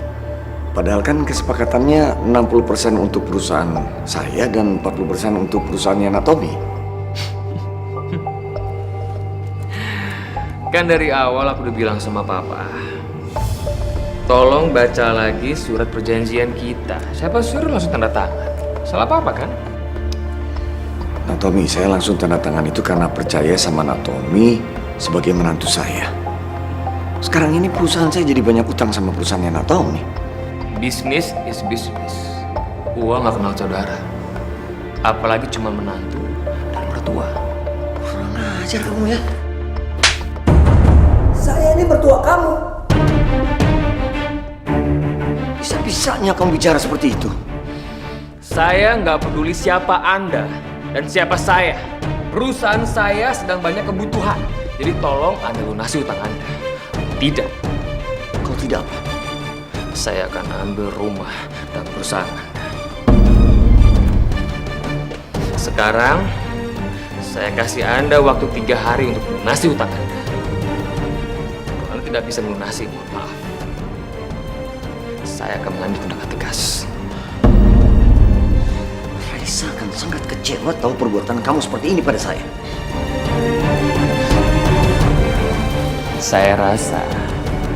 Padahal kan kesepakatannya 60% untuk perusahaan saya dan 40% untuk perusahaannya Natomi. Kan dari awal aku udah bilang sama Papa, tolong baca lagi surat perjanjian kita. Siapa suruh langsung tanda tangan? Salah Papa kan? Natomi, saya langsung tanda tangan itu karena percaya sama Natomi sebagai menantu saya. Sekarang ini perusahaan saya jadi banyak utang sama perusahaannya Natomi. Bisnis is bisnis. Uang gak kenal saudara. Apalagi cuma menantu dan mertua. Kurang ajar kamu ya. Saya ini ini mertua kamu. Bisa-bisanya kamu bicara seperti itu. Saya nggak peduli siapa Anda dan siapa saya. Perusahaan saya sedang banyak kebutuhan. Jadi tolong Anda lunasi utang Anda. Tidak. Kau tidak apa? Saya akan ambil rumah dan perusahaan Anda. Sekarang, saya kasih Anda waktu 3 hari untuk melunasi utang Anda. Kalau Anda tidak bisa melunasi, mohon maaf. Saya akan mengambil tindakan tegas. Raisa akan sangat kecewa tahu perbuatan kamu seperti ini pada saya. Saya rasa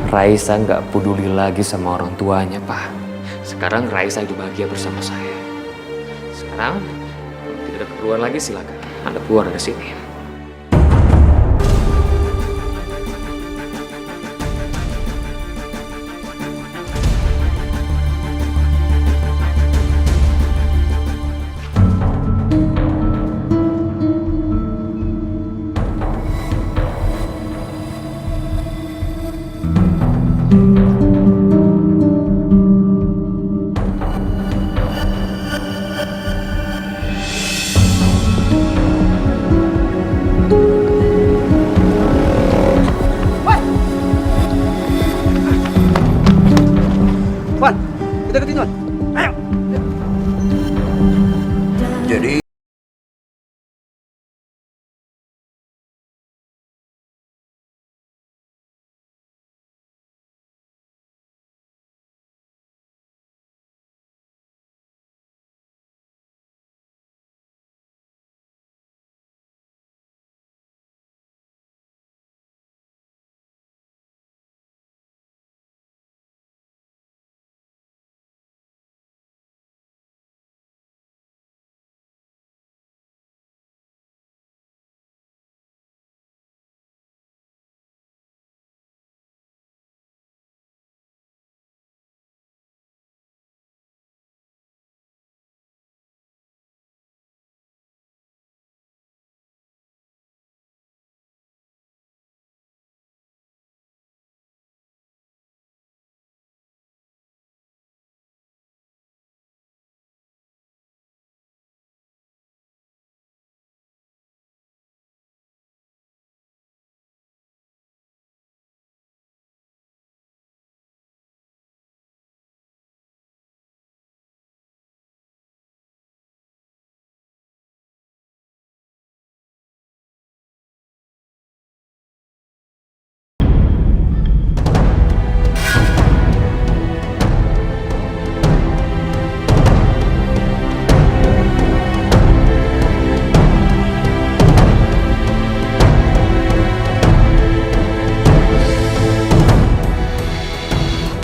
Raisa nggak peduli lagi sama orang tuanya, Pak. Sekarang Raisa hidup bahagia bersama saya. Sekarang, kalau tidak ada keperluan lagi, silakan Anda keluar dari sini. Wan, kita ketinggalan. Ayo. Jadi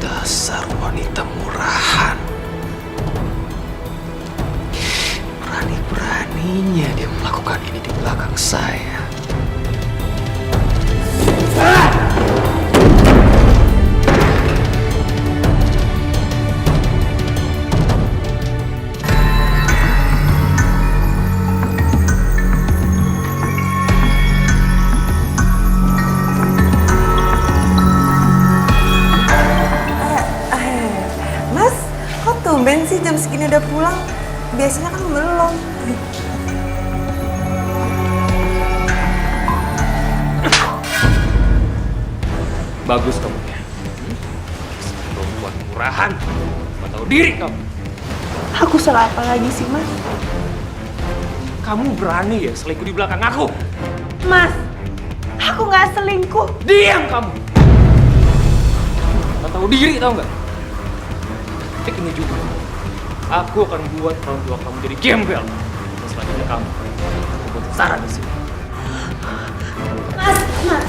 Dasar wanita murahan. Berani-beraninya dia melakukan ini di belakang saya. Mas, kok tumben sih jam segini udah pulang? Biasanya kan belum. Bagus kamu ya. Perempuan murahan. Gak tahu diri kamu. Aku salah apa lagi sih, Mas? Kamu berani ya selingkuh di belakang aku? Mas, aku nggak selingkuh. Diam kamu. Gak tahu diri tau nggak? Detik ini juga. Aku akan buat orang tua kamu jadi gembel. Dan selanjutnya kamu buat Sarah di sini.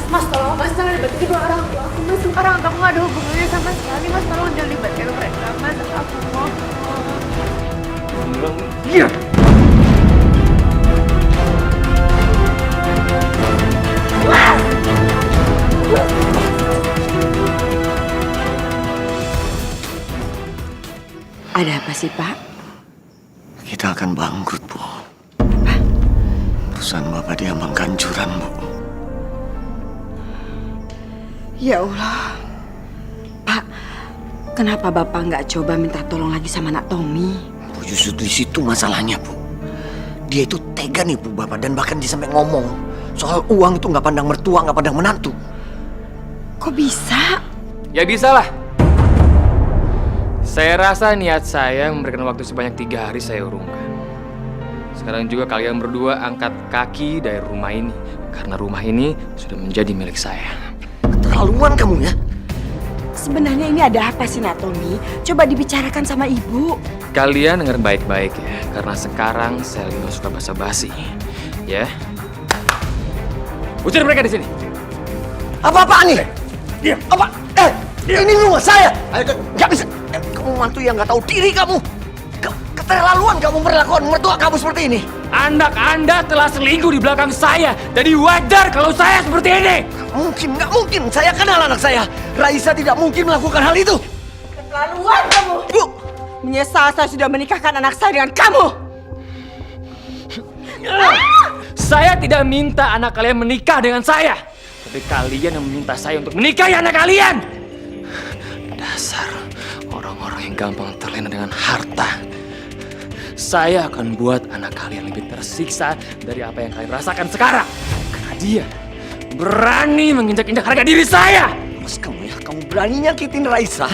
Mas, tolong Mas, jangan libatkan kedua orang tua aku. Mas, sekarang aku nggak ada hubungannya sama sekali. Mas, tolong jangan libatkan mereka. Mas, aku mohon. Iya. Ada apa sih, Pak? Kita akan bangkrut, Bu. Perusahaan Bapak diambang kancuran, Bu. Ya Allah. Pak, kenapa Bapak nggak coba minta tolong lagi sama Nak Tommy? Bu, justru di situ masalahnya, Bu. Dia itu tega nih, Bu, Bapak. Dan bahkan dia sampai ngomong soal uang itu nggak pandang mertua, nggak pandang menantu. Kok bisa? Ya bisa lah. Saya rasa niat saya memberikan waktu sebanyak 3 hari saya urungkan. Sekarang juga kalian berdua angkat kaki dari rumah ini. Karena rumah ini sudah menjadi milik saya. Keterlaluan kamu ya. Sebenarnya ini ada apa sih Nak Tommy? Coba dibicarakan sama Ibu. Kalian dengar baik-baik ya. Karena sekarang saya lagi gak suka basa-basi. Ya. Usir mereka di sini. Apa-apaan nih? Diam. Apa? Ini rumah saya. Gak bisa. Kamu mantu yang nggak tahu diri kamu. Keterlaluan kamu perlakuan mertua kamu seperti ini. Anak Anda telah selingkuh di belakang saya. Jadi wajar kalau saya seperti ini. Nggak mungkin. Saya kenal anak saya. Raisa tidak mungkin melakukan hal itu. Keterlaluan kamu. Bu. Menyesal saya sudah menikahkan anak saya dengan kamu. Saya tidak minta anak kalian menikah dengan saya. Tapi kalian yang meminta saya untuk menikahi anak kalian. Dasar orang-orang yang gampang terlena dengan harta. Saya akan buat anak kalian lebih tersiksa dari apa yang kalian rasakan sekarang. Karena dia berani menginjak-injak harga diri saya. Mas kamu ya, kamu berani nyakitin Raisa.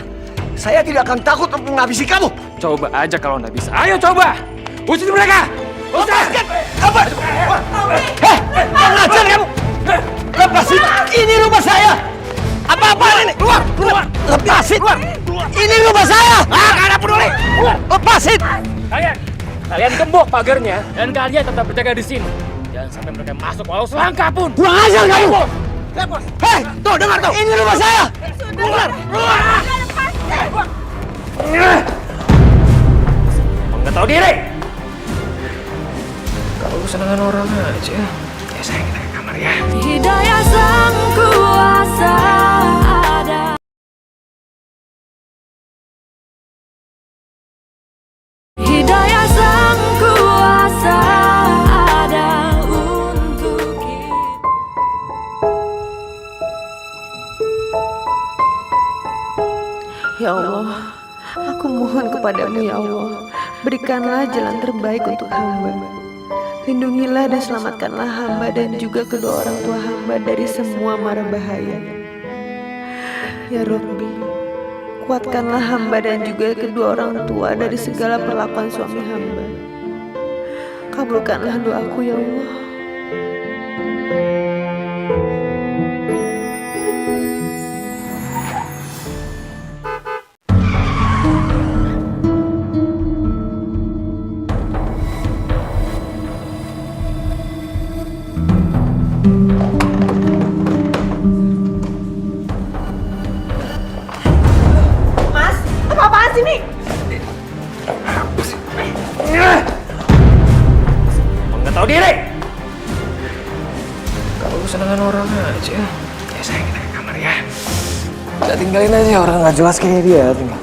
Saya tidak akan takut untuk menghabisi kamu. Coba aja kalau anda bisa. Ayo coba. Usir mereka. Lepaskan! Apa? Pengajar kamu! Lepasin! Ini rumah saya! Apa-apaan ini? Keluar! Keluar! Lepasin! Keluar! Ini rumah saya! Gak ada peduli! Lepasin! Kalian gembok pagarnya dan kalian tetap berjaga di sini. Jangan sampai mereka masuk walau selangkah pun. Kurang ajar kamu! Hei! Tuh, dengar tuh! Ini rumah saya! Keluar! Keluar! Nggak tahu diri. Kalau kesenangan orang aja, ya saya kita ke kamar ya. Hidayah sang kuasa ada. Hidayah sang kuasa ada untuk kita. Ya Allah, aku mohon kepadamu ya Allah, berikanlah jalan terbaik untuk hamba. Lindungilah dan selamatkanlah hamba dan juga kedua orang tua hamba dari semua mara bahaya. Ya Rabbi, kuatkanlah hamba dan juga kedua orang tua dari segala perlakuan suami hamba. Kabulkanlah doaku ya Allah. Nggak tahu diri. Kalau kesenangan orang aja, ya saya kita ke kamar ya. Udah tinggalin aja orang nggak jelas kayak dia. Tinggal.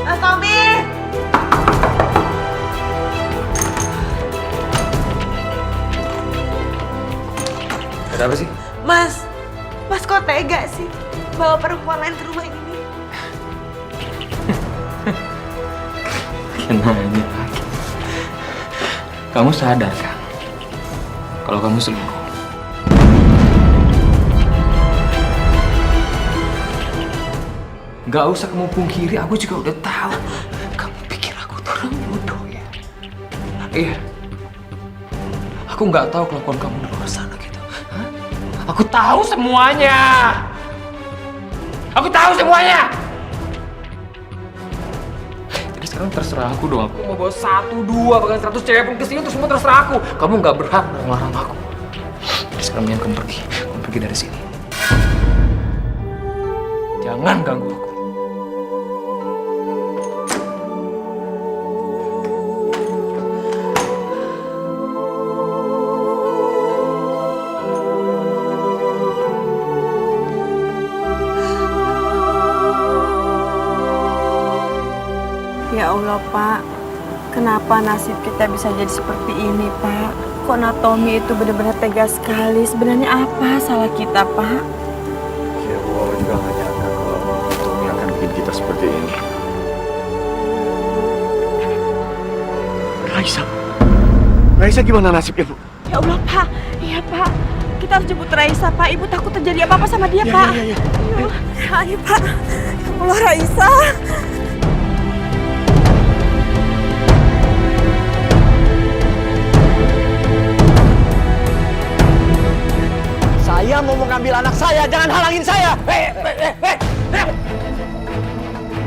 Mas Tommy! Ada apa sih? Mas kok tega sih bawa perempuan lain ke rumah ini? Kenanya lagi. Kamu sadar kan? Kalau kamu selingkuh. Gak usah kamu pungkiri, aku juga udah tahu. Kamu pikir aku tuh orang bodoh ya? Iya. Aku nggak tahu kelakuan kamu di luar sana gitu. Hah? Aku tahu semuanya. Aku tahu semuanya. Jadi sekarang terserah aku dong. Aku mau bawa 1, 2, bahkan 100 cewek pun kesini itu semua terserah aku. Kamu nggak berhak melarang aku. Jadi sekarang mendingan kamu pergi. Kamu pergi dari sini. Jangan ganggu aku. Ya Allah Pak, Kenapa nasib kita bisa jadi seperti ini, Pak? Kok Natomi itu benar-benar tegas sekali. Sebenarnya apa salah kita, Pak? Ya, Bu juga nggak nyangka kalau Tommy akan bikin kita seperti ini. Raisa gimana nasibnya, Bu? Ya Allah, Pak. Iya, Pak. Kita harus jemput Raisa, Pak. Ibu takut terjadi apa-apa sama dia, Pak. Iya. Ayo, Pak. Ya Allah, Raisa. Saya mau mengambil anak saya, jangan halangin saya.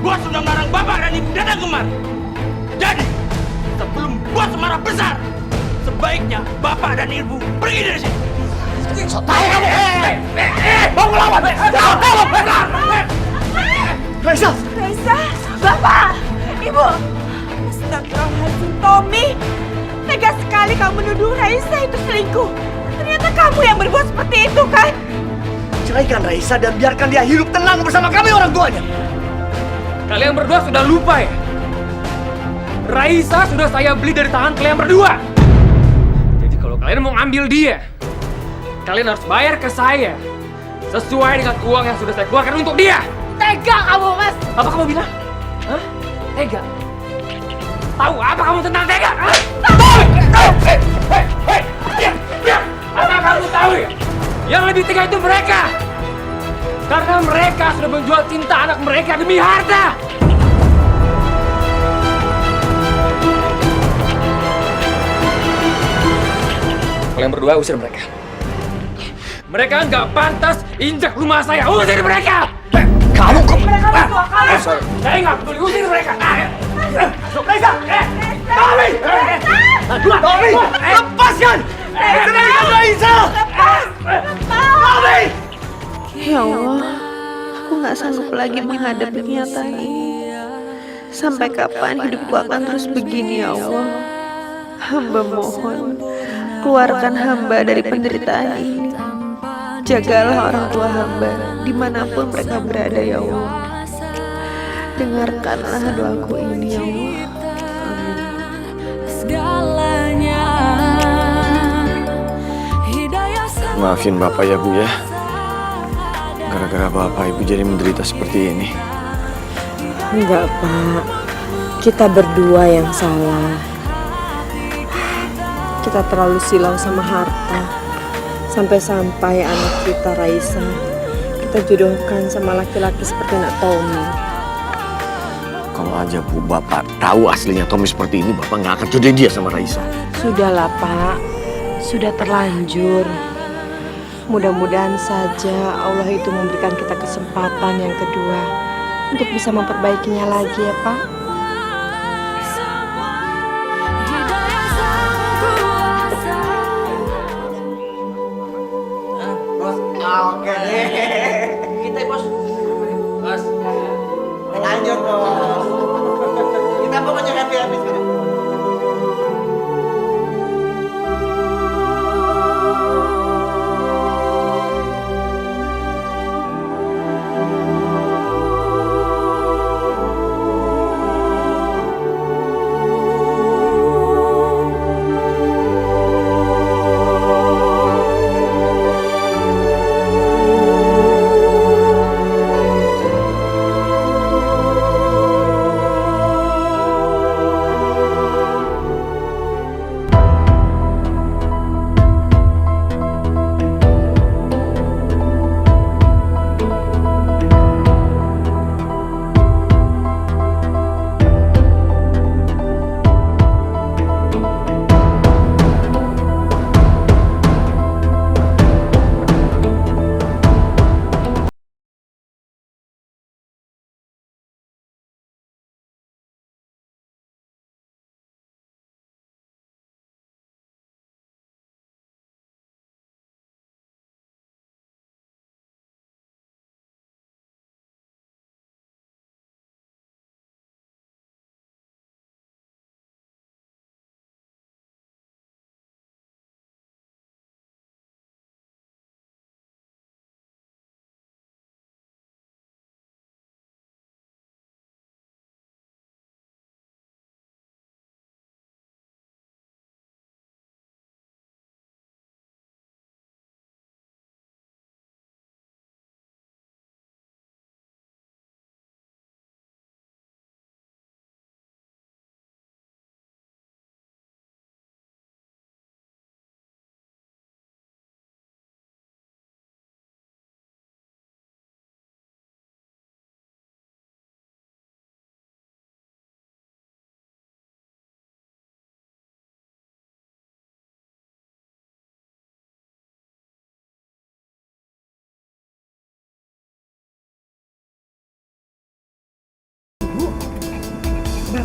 Bos sudah melarang bapak dan ibu datang kemari. Jadi, sebelum bos marah besar, sebaiknya bapak dan ibu pergi dari sini. Mau melawan? Raisa! Raisa, Bapak, Ibu. Astagfirullahaladzim, Tommy. Tegas sekali kamu menuduh Raisa itu selingkuh. Ternyata kamu yang berbuat seperti itu, kan? Ceraikan Raisa dan biarkan dia hidup tenang bersama kami orang tuanya. Kalian berdua sudah lupa ya? Raisa sudah saya beli dari tangan kalian berdua. Jadi kalau kalian mau ngambil dia, kalian harus bayar ke saya sesuai dengan uang yang sudah saya keluarkan untuk dia. Tega kamu, Mas. Apa kamu bilang? Hah? Tega? Tahu apa kamu tentang tega? Hah? Apa kamu tahu ya? Yang lebih tega itu mereka. Karena mereka sudah menjual cinta anak mereka demi harta. Kalian berdua usir mereka. Mereka nggak pantas injak rumah saya. Usir mereka! Kamu kok... Saya nggak peduli, usir mereka! Raisa! Tommy! Tommy! Lepaskan! Ceraikan Raisa! Tommy! Ya Allah, aku nggak sanggup lagi menghadapi kenyataan ini. Sampai kapan hidupku akan terus begini, ya Allah? Hamba mohon, keluarkan hamba dari penderitaan ini. Jagalah orang tua hamba dimanapun mereka berada, ya Allah. Dengarkanlah doaku ini, ya Allah. Amin. Maafin Bapak ya, Bu ya. Gara-gara Bapak Ibu jadi menderita seperti ini. Enggak, Pak. Kita berdua yang salah. Kita terlalu silau sama harta. Sampai-sampai anak kita, Raisa, kita jodohkan sama laki-laki seperti anak Tommy. Kalau aja Bu Bapak tahu aslinya Tommy seperti ini, Bapak nggak akan jodohin dia sama Raisa. Sudahlah, Pak. Sudah terlanjur. Mudah-mudahan saja Allah itu memberikan kita kesempatan yang kedua untuk bisa memperbaikinya lagi ya, Pak. Oke deh. Kita bos. Bos. Lanjut bos. Kita pokoknya happy sekarang.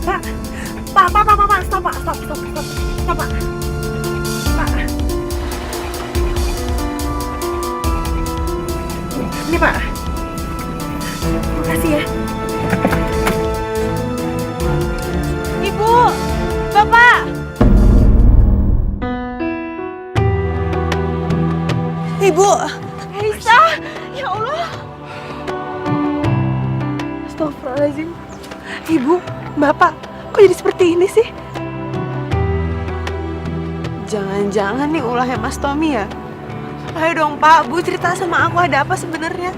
Pak, stop, Pak. Stop, Pak. Pak. Ini, Pak. Makasih ya. Ibu, Bapak. Ibu, Aisyah, ya Allah. Astagfirullahaladzim. Ibu, Bapak, kok jadi seperti ini sih? Jangan-jangan nih ulahnya Mas Tommy ya? Ayo dong Pak, Bu cerita sama aku ada apa sebenarnya?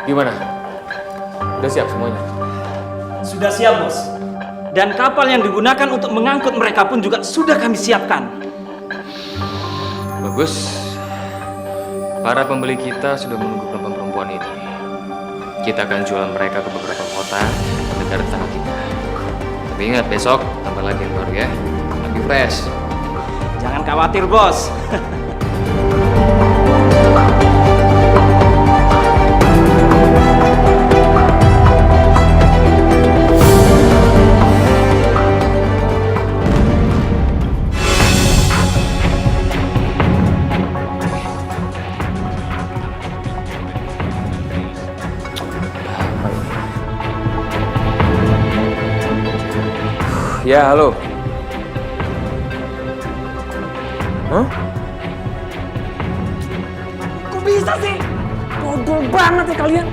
Gimana? Udah siap semuanya? Sudah siap, Bos. Dan kapal yang digunakan untuk mengangkut mereka pun juga sudah kami siapkan. Bagus. Para pembeli kita sudah menunggu perempuan-perempuan ini. Kita akan jual mereka ke beberapa kota negara tetangga kita. Tapi ingat, besok tambah lagi yang baru ya. Lebih fresh. Jangan khawatir, Bos. Ya, halo. Hah? Kok bisa sih? Bodoh banget ya kalian.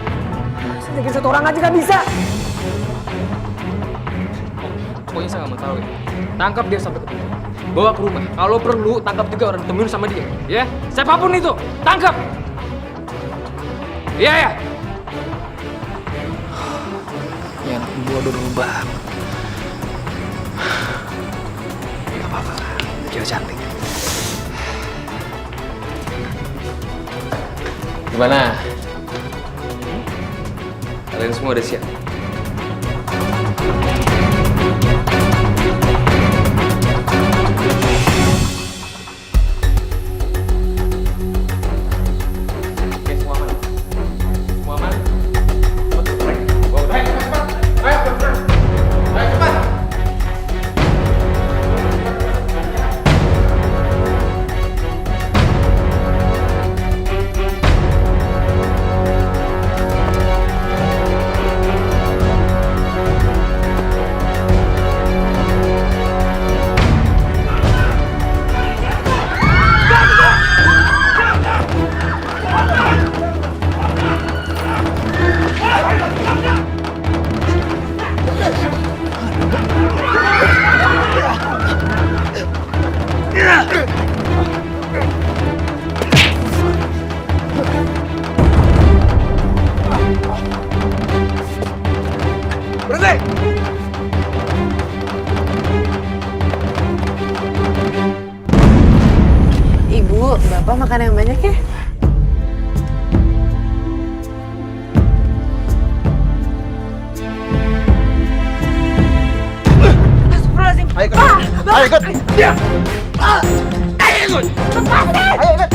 Sedikit satu orang aja gak bisa. Pokoknya saya nggak mau tahu ya. Tangkap dia sampai ketemu. Bawa ke rumah. Kalau perlu, tangkap juga orang ditemuin sama dia. Ya, siapapun itu, tangkap. Iya ya. Ini anak gua udah berubah. Gak apa-apa, cewek cantik. Gimana? Kalian semua udah siap? Ibu, Bapak makan yang banyak ya? Astagfirullahaladzim. Ayo ikut. Ayo ikut. Dia. Ayo ikut. Lepasin. Ayo ikut.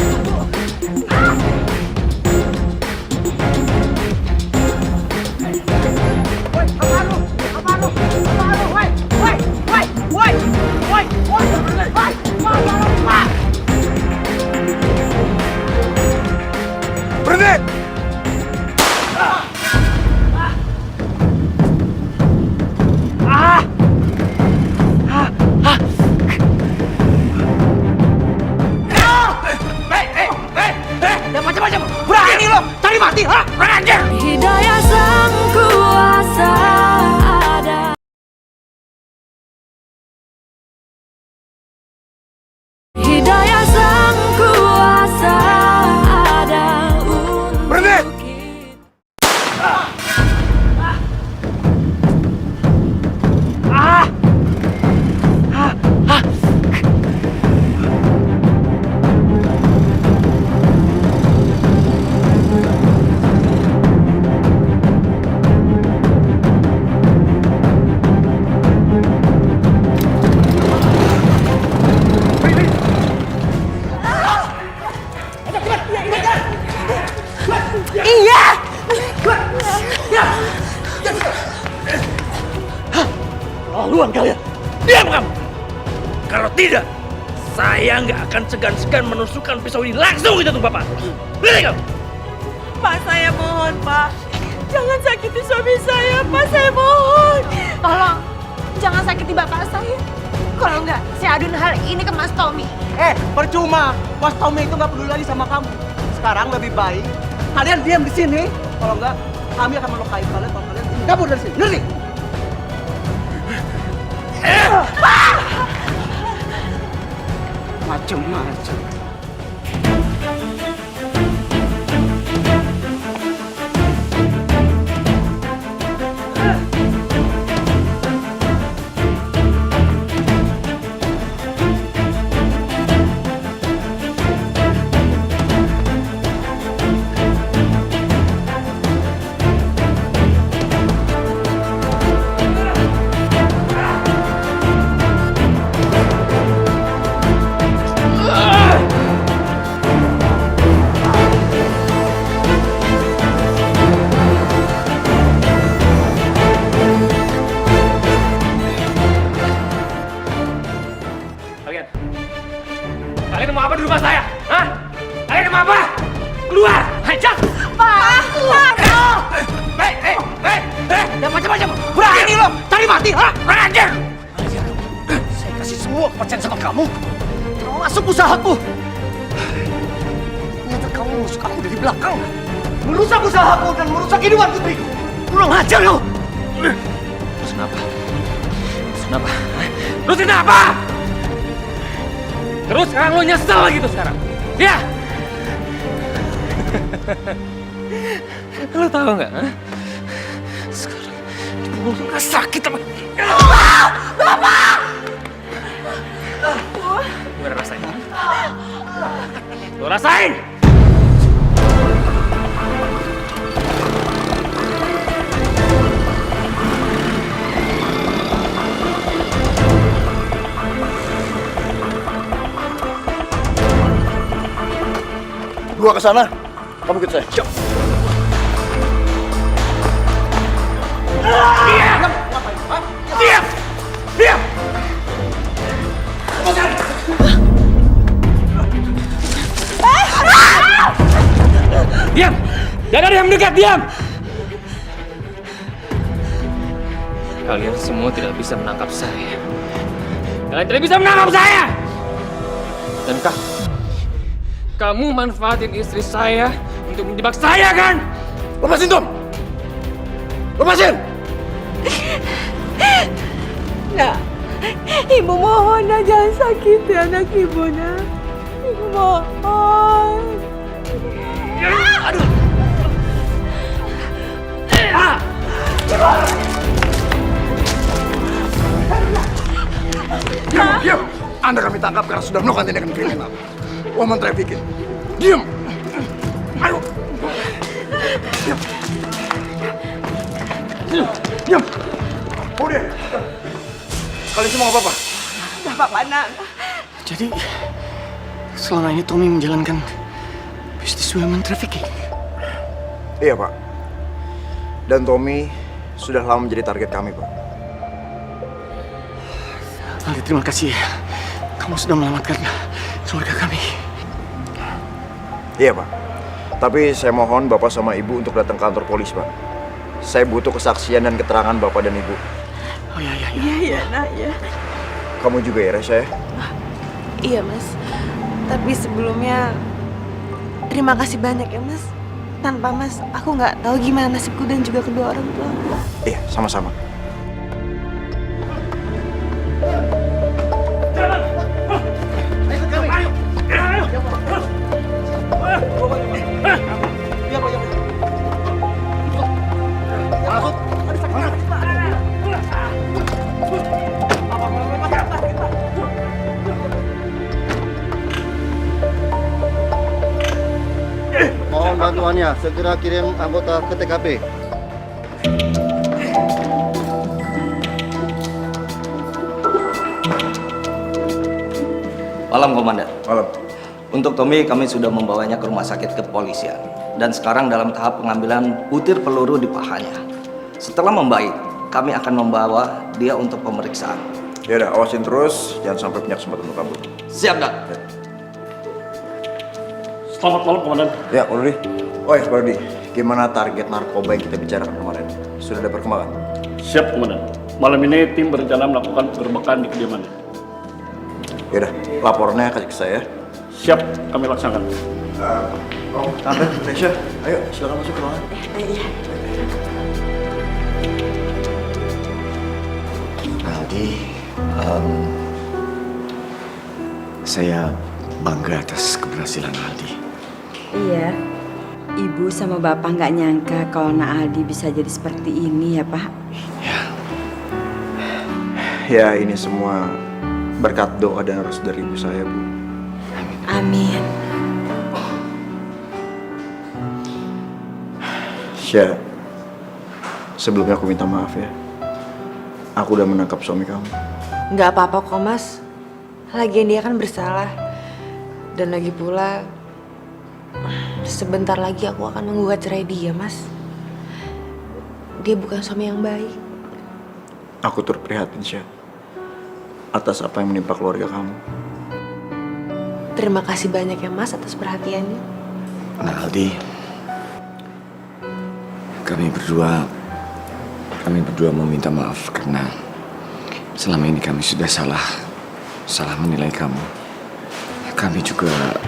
Berhenti! kelakuan kalian. Diam kamu! Kalau tidak, saya nggak akan segan-segan menusukkan pisau ini langsung ke jantung Bapak. Berhenti kamu! Pak, saya mohon, Pak. Jangan sakiti suami saya, Pak. Saya mohon. Tolong, jangan sakiti bapak saya. Kalau enggak, saya aduin hal ini ke Mas Tommy. Percuma. Mas Tommy itu nggak peduli lagi sama kamu. Sekarang lebih baik kalian diam di sini. Kalau enggak, kami akan melukai kalian kalau kalian kabur dari sini. Ngerti? Macem-macem. Kalian mau apa di rumah saya? Hah? Kalian mau apa? Keluar! Hajar! Pak, Yang macam-macam. Berani lo cari mati, ha? Ranger! Saya kasih semua kepercayaan sama kamu. Termasuk usahaku. Ternyata kamu menusuk aku dari belakang. Merusak usahaku dan merusak kehidupan putriku. Kurang ajar lo. Terus kenapa? Terus kenapa? Terus kenapa? Terus sekarang lo nyesel lagi tuh sekarang? Ya? Lo tahu nggak? Sekarang di punggung lo nggak sakit apa? Bapak! Gimana rasain? Lo rasain? Gua ke sana. Kamu ikut saya. Siap. Diam! Diam! Diam! Diam! Jangan ada yang mendekat, diam! Kalian semua tidak bisa menangkap saya. Kalian tidak bisa menangkap saya! Dan kamu manfaatin istri saya untuk menjebak saya, kan? Lepasin, Tom! Lepasin! Nak, ibu mohon nak jangan sakiti anak ibu, nak. Ibu mohon. Aduh! Diam! Anda kami tangkap karena sudah melakukan tindakan kriminal. Woman trafficking. Diam! Ayo! Diam! Diam! Udah! Kalian semua nggak apa-apa? Nggak apa-apa, nak. Jadi selama ini Tommy menjalankan bisnis women trafficking. Iya, Pak. Dan Tommy sudah lama menjadi target kami, Pak. Aldi, terima kasih ya. Kamu sudah menyelamatkan keluarga kami. Iya, Pak. Tapi saya mohon Bapak sama Ibu untuk datang ke kantor polisi, Pak. Saya butuh kesaksian dan keterangan Bapak dan Ibu. Oh iya. Iya, nak, ya. Kamu juga ya, Resya ya? Iya, Mas. Tapi sebelumnya, terima kasih banyak ya, Mas. Tanpa Mas, aku nggak tahu gimana nasibku dan juga kedua orang tua. Iya, sama-sama. Mohon bantuannya, segera kirim anggota ke TKP. Malam, Komandan. Malam. Untuk Tommy, kami sudah membawanya ke rumah sakit kepolisian. Dan sekarang dalam tahap pengambilan butir peluru di pahanya. Setelah membaik, kami akan membawa dia untuk pemeriksaan. Ya udah, awasin terus, jangan sampai punya kesempatan untuk kabur. Siap, Dak. Selamat malam, Komandan. Ya, Pak Rudi. Oh ya, Pak Rudi, gimana target narkoba yang kita bicarakan kemarin? Sudah ada perkembangan? Siap, Komandan. Malam ini tim berencana melakukan penggerbekan di kediamannya. Ya udah, lapornya kasih ke saya. Siap, kami laksanakan. Tante, Resya, ayo silakan masuk ke ruangan. Aldi, saya bangga atas keberhasilan Aldi. Iya, Ibu sama Bapak nggak nyangka kalau Nak Aldi bisa jadi seperti ini ya Pak. Ya, ini semua berkat doa dan restu dari ibu saya, Bu. Amin. Syah, sebelumnya aku minta maaf ya. Aku udah menangkap suami kamu. Nggak apa-apa kok Mas. Lagian dia kan bersalah. Dan lagi pula sebentar lagi aku akan menggugat cerai dia, Mas. Dia bukan suami yang baik. Aku turut prihatin, Syah, atas apa yang menimpa keluarga kamu. Terima kasih banyak ya Mas atas perhatiannya. Nah Aldi, kami berdua meminta maaf karena selama ini kami sudah salah menilai kamu. Kami juga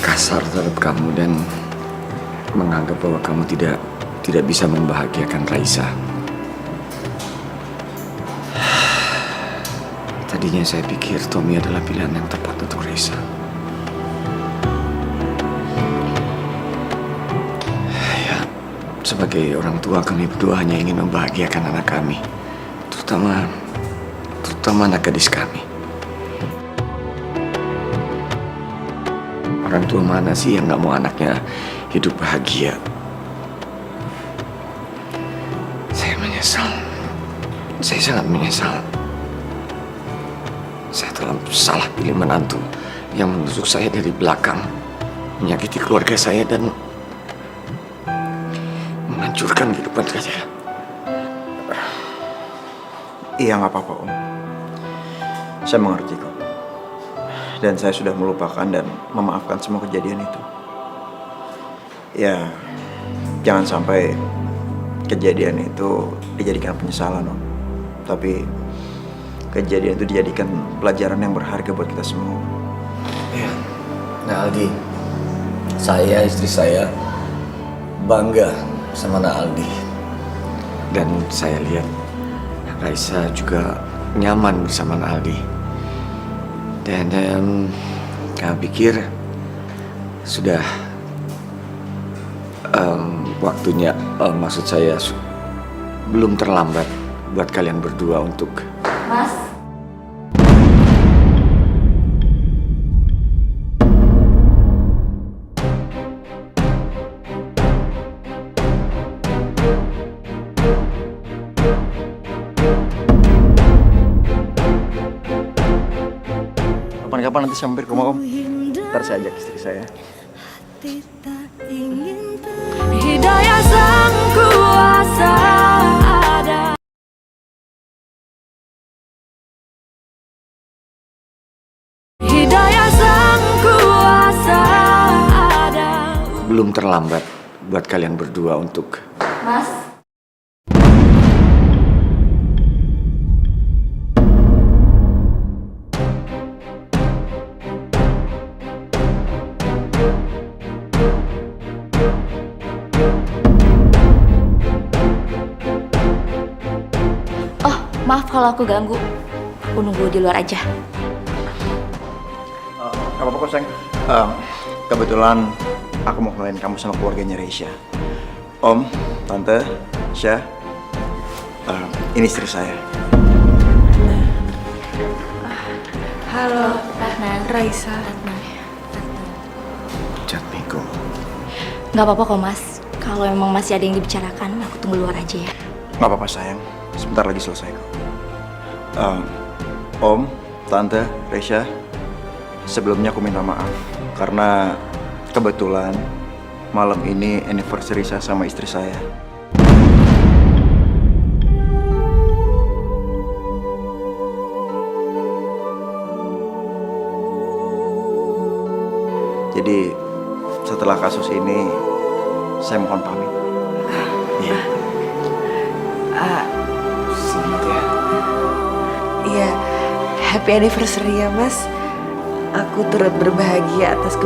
kasar terhadap kamu dan menganggap bahwa kamu tidak bisa membahagiakan Raisa. Tadinya saya pikir Tommy adalah pilihan yang tepat untuk Raisa. Ya, sebagai orang tua kami berdua hanya ingin membahagiakan anak kami, terutama anak gadis kami. Orang tua mana sih yang nggak mau anaknya hidup bahagia? Saya menyesal. Saya sangat menyesal. Saya telah salah pilih menantu yang menusuk saya dari belakang, menyakiti keluarga saya dan menghancurkan kehidupan saya. Iya, nggak apa-apa, Om. Saya mengerti kok. Dan saya sudah melupakan dan memaafkan semua kejadian itu. Ya, jangan sampai kejadian itu dijadikan penyesalan, Om. Tapi kejadian itu dijadikan pelajaran yang berharga buat kita semua. Ya. Nah Aldi, saya, istri saya bangga sama Nak Aldi. Dan saya lihat Raisa juga nyaman bersama Nak Aldi. Dan kami pikir sudah waktunya, maksud saya belum terlambat buat kalian berdua untuk Mas. Kapan-kapan nanti saya mampir ke rumah Om. Ntar saya ajak istri saya. Hidayah sang kuasa ada. Hidayah sang kuasa ada. belum terlambat buat kalian berdua untuk Mas. Oh, maaf kalau aku ganggu. Aku nunggu di luar aja. Gak apa-apa kok, sayang. Kebetulan aku mau kenalin kamu sama keluarganya Reisha. Om, Tante, Syah, ini istri saya. Halo, Ratna. Raisa. Ratna. Jatmiko. Gak apa-apa kok Mas. Kalau memang masih ada yang dibicarakan, aku tunggu luar aja ya. Gak apa-apa sayang, sebentar lagi selesai kok. Om, Tante, Reisha, sebelumnya aku minta maaf karena kebetulan malam ini anniversary saya sama istri saya. Jadi setelah kasus ini saya mohon pamit. Iya. Selamat ya. Iya, happy anniversary ya Mas. Aku turut berbahagia atas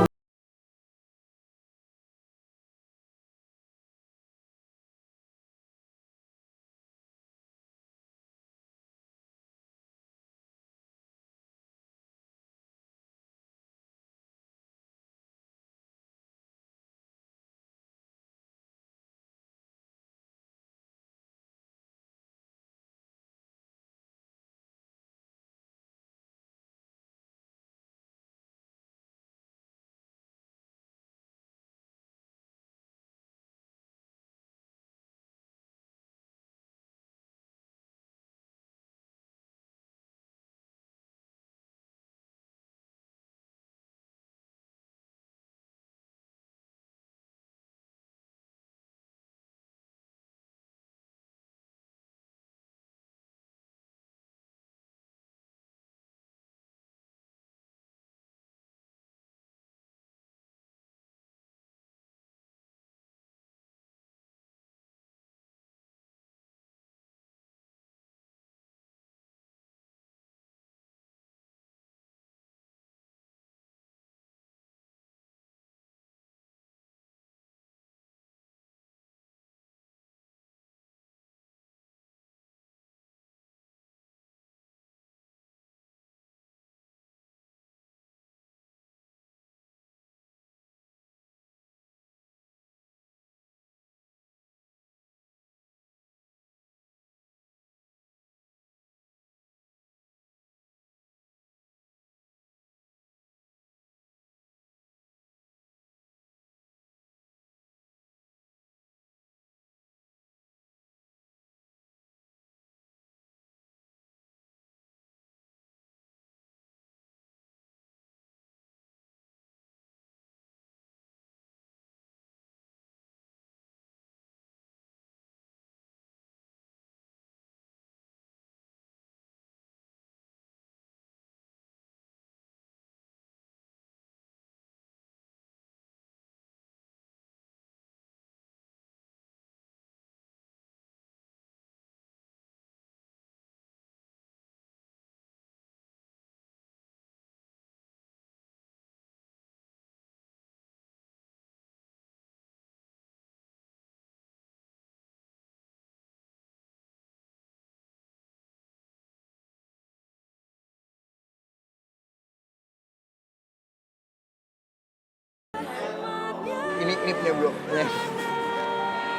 Ini punya Bro.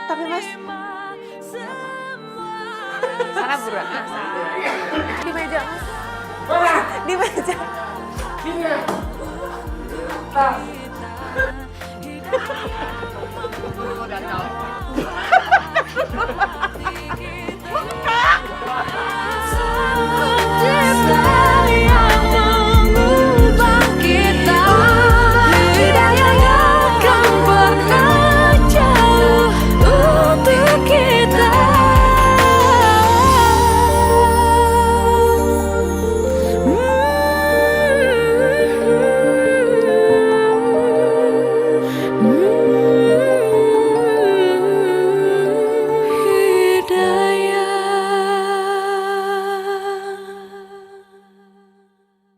Tapi Mas, sana buruan. Di meja Mas. Di meja.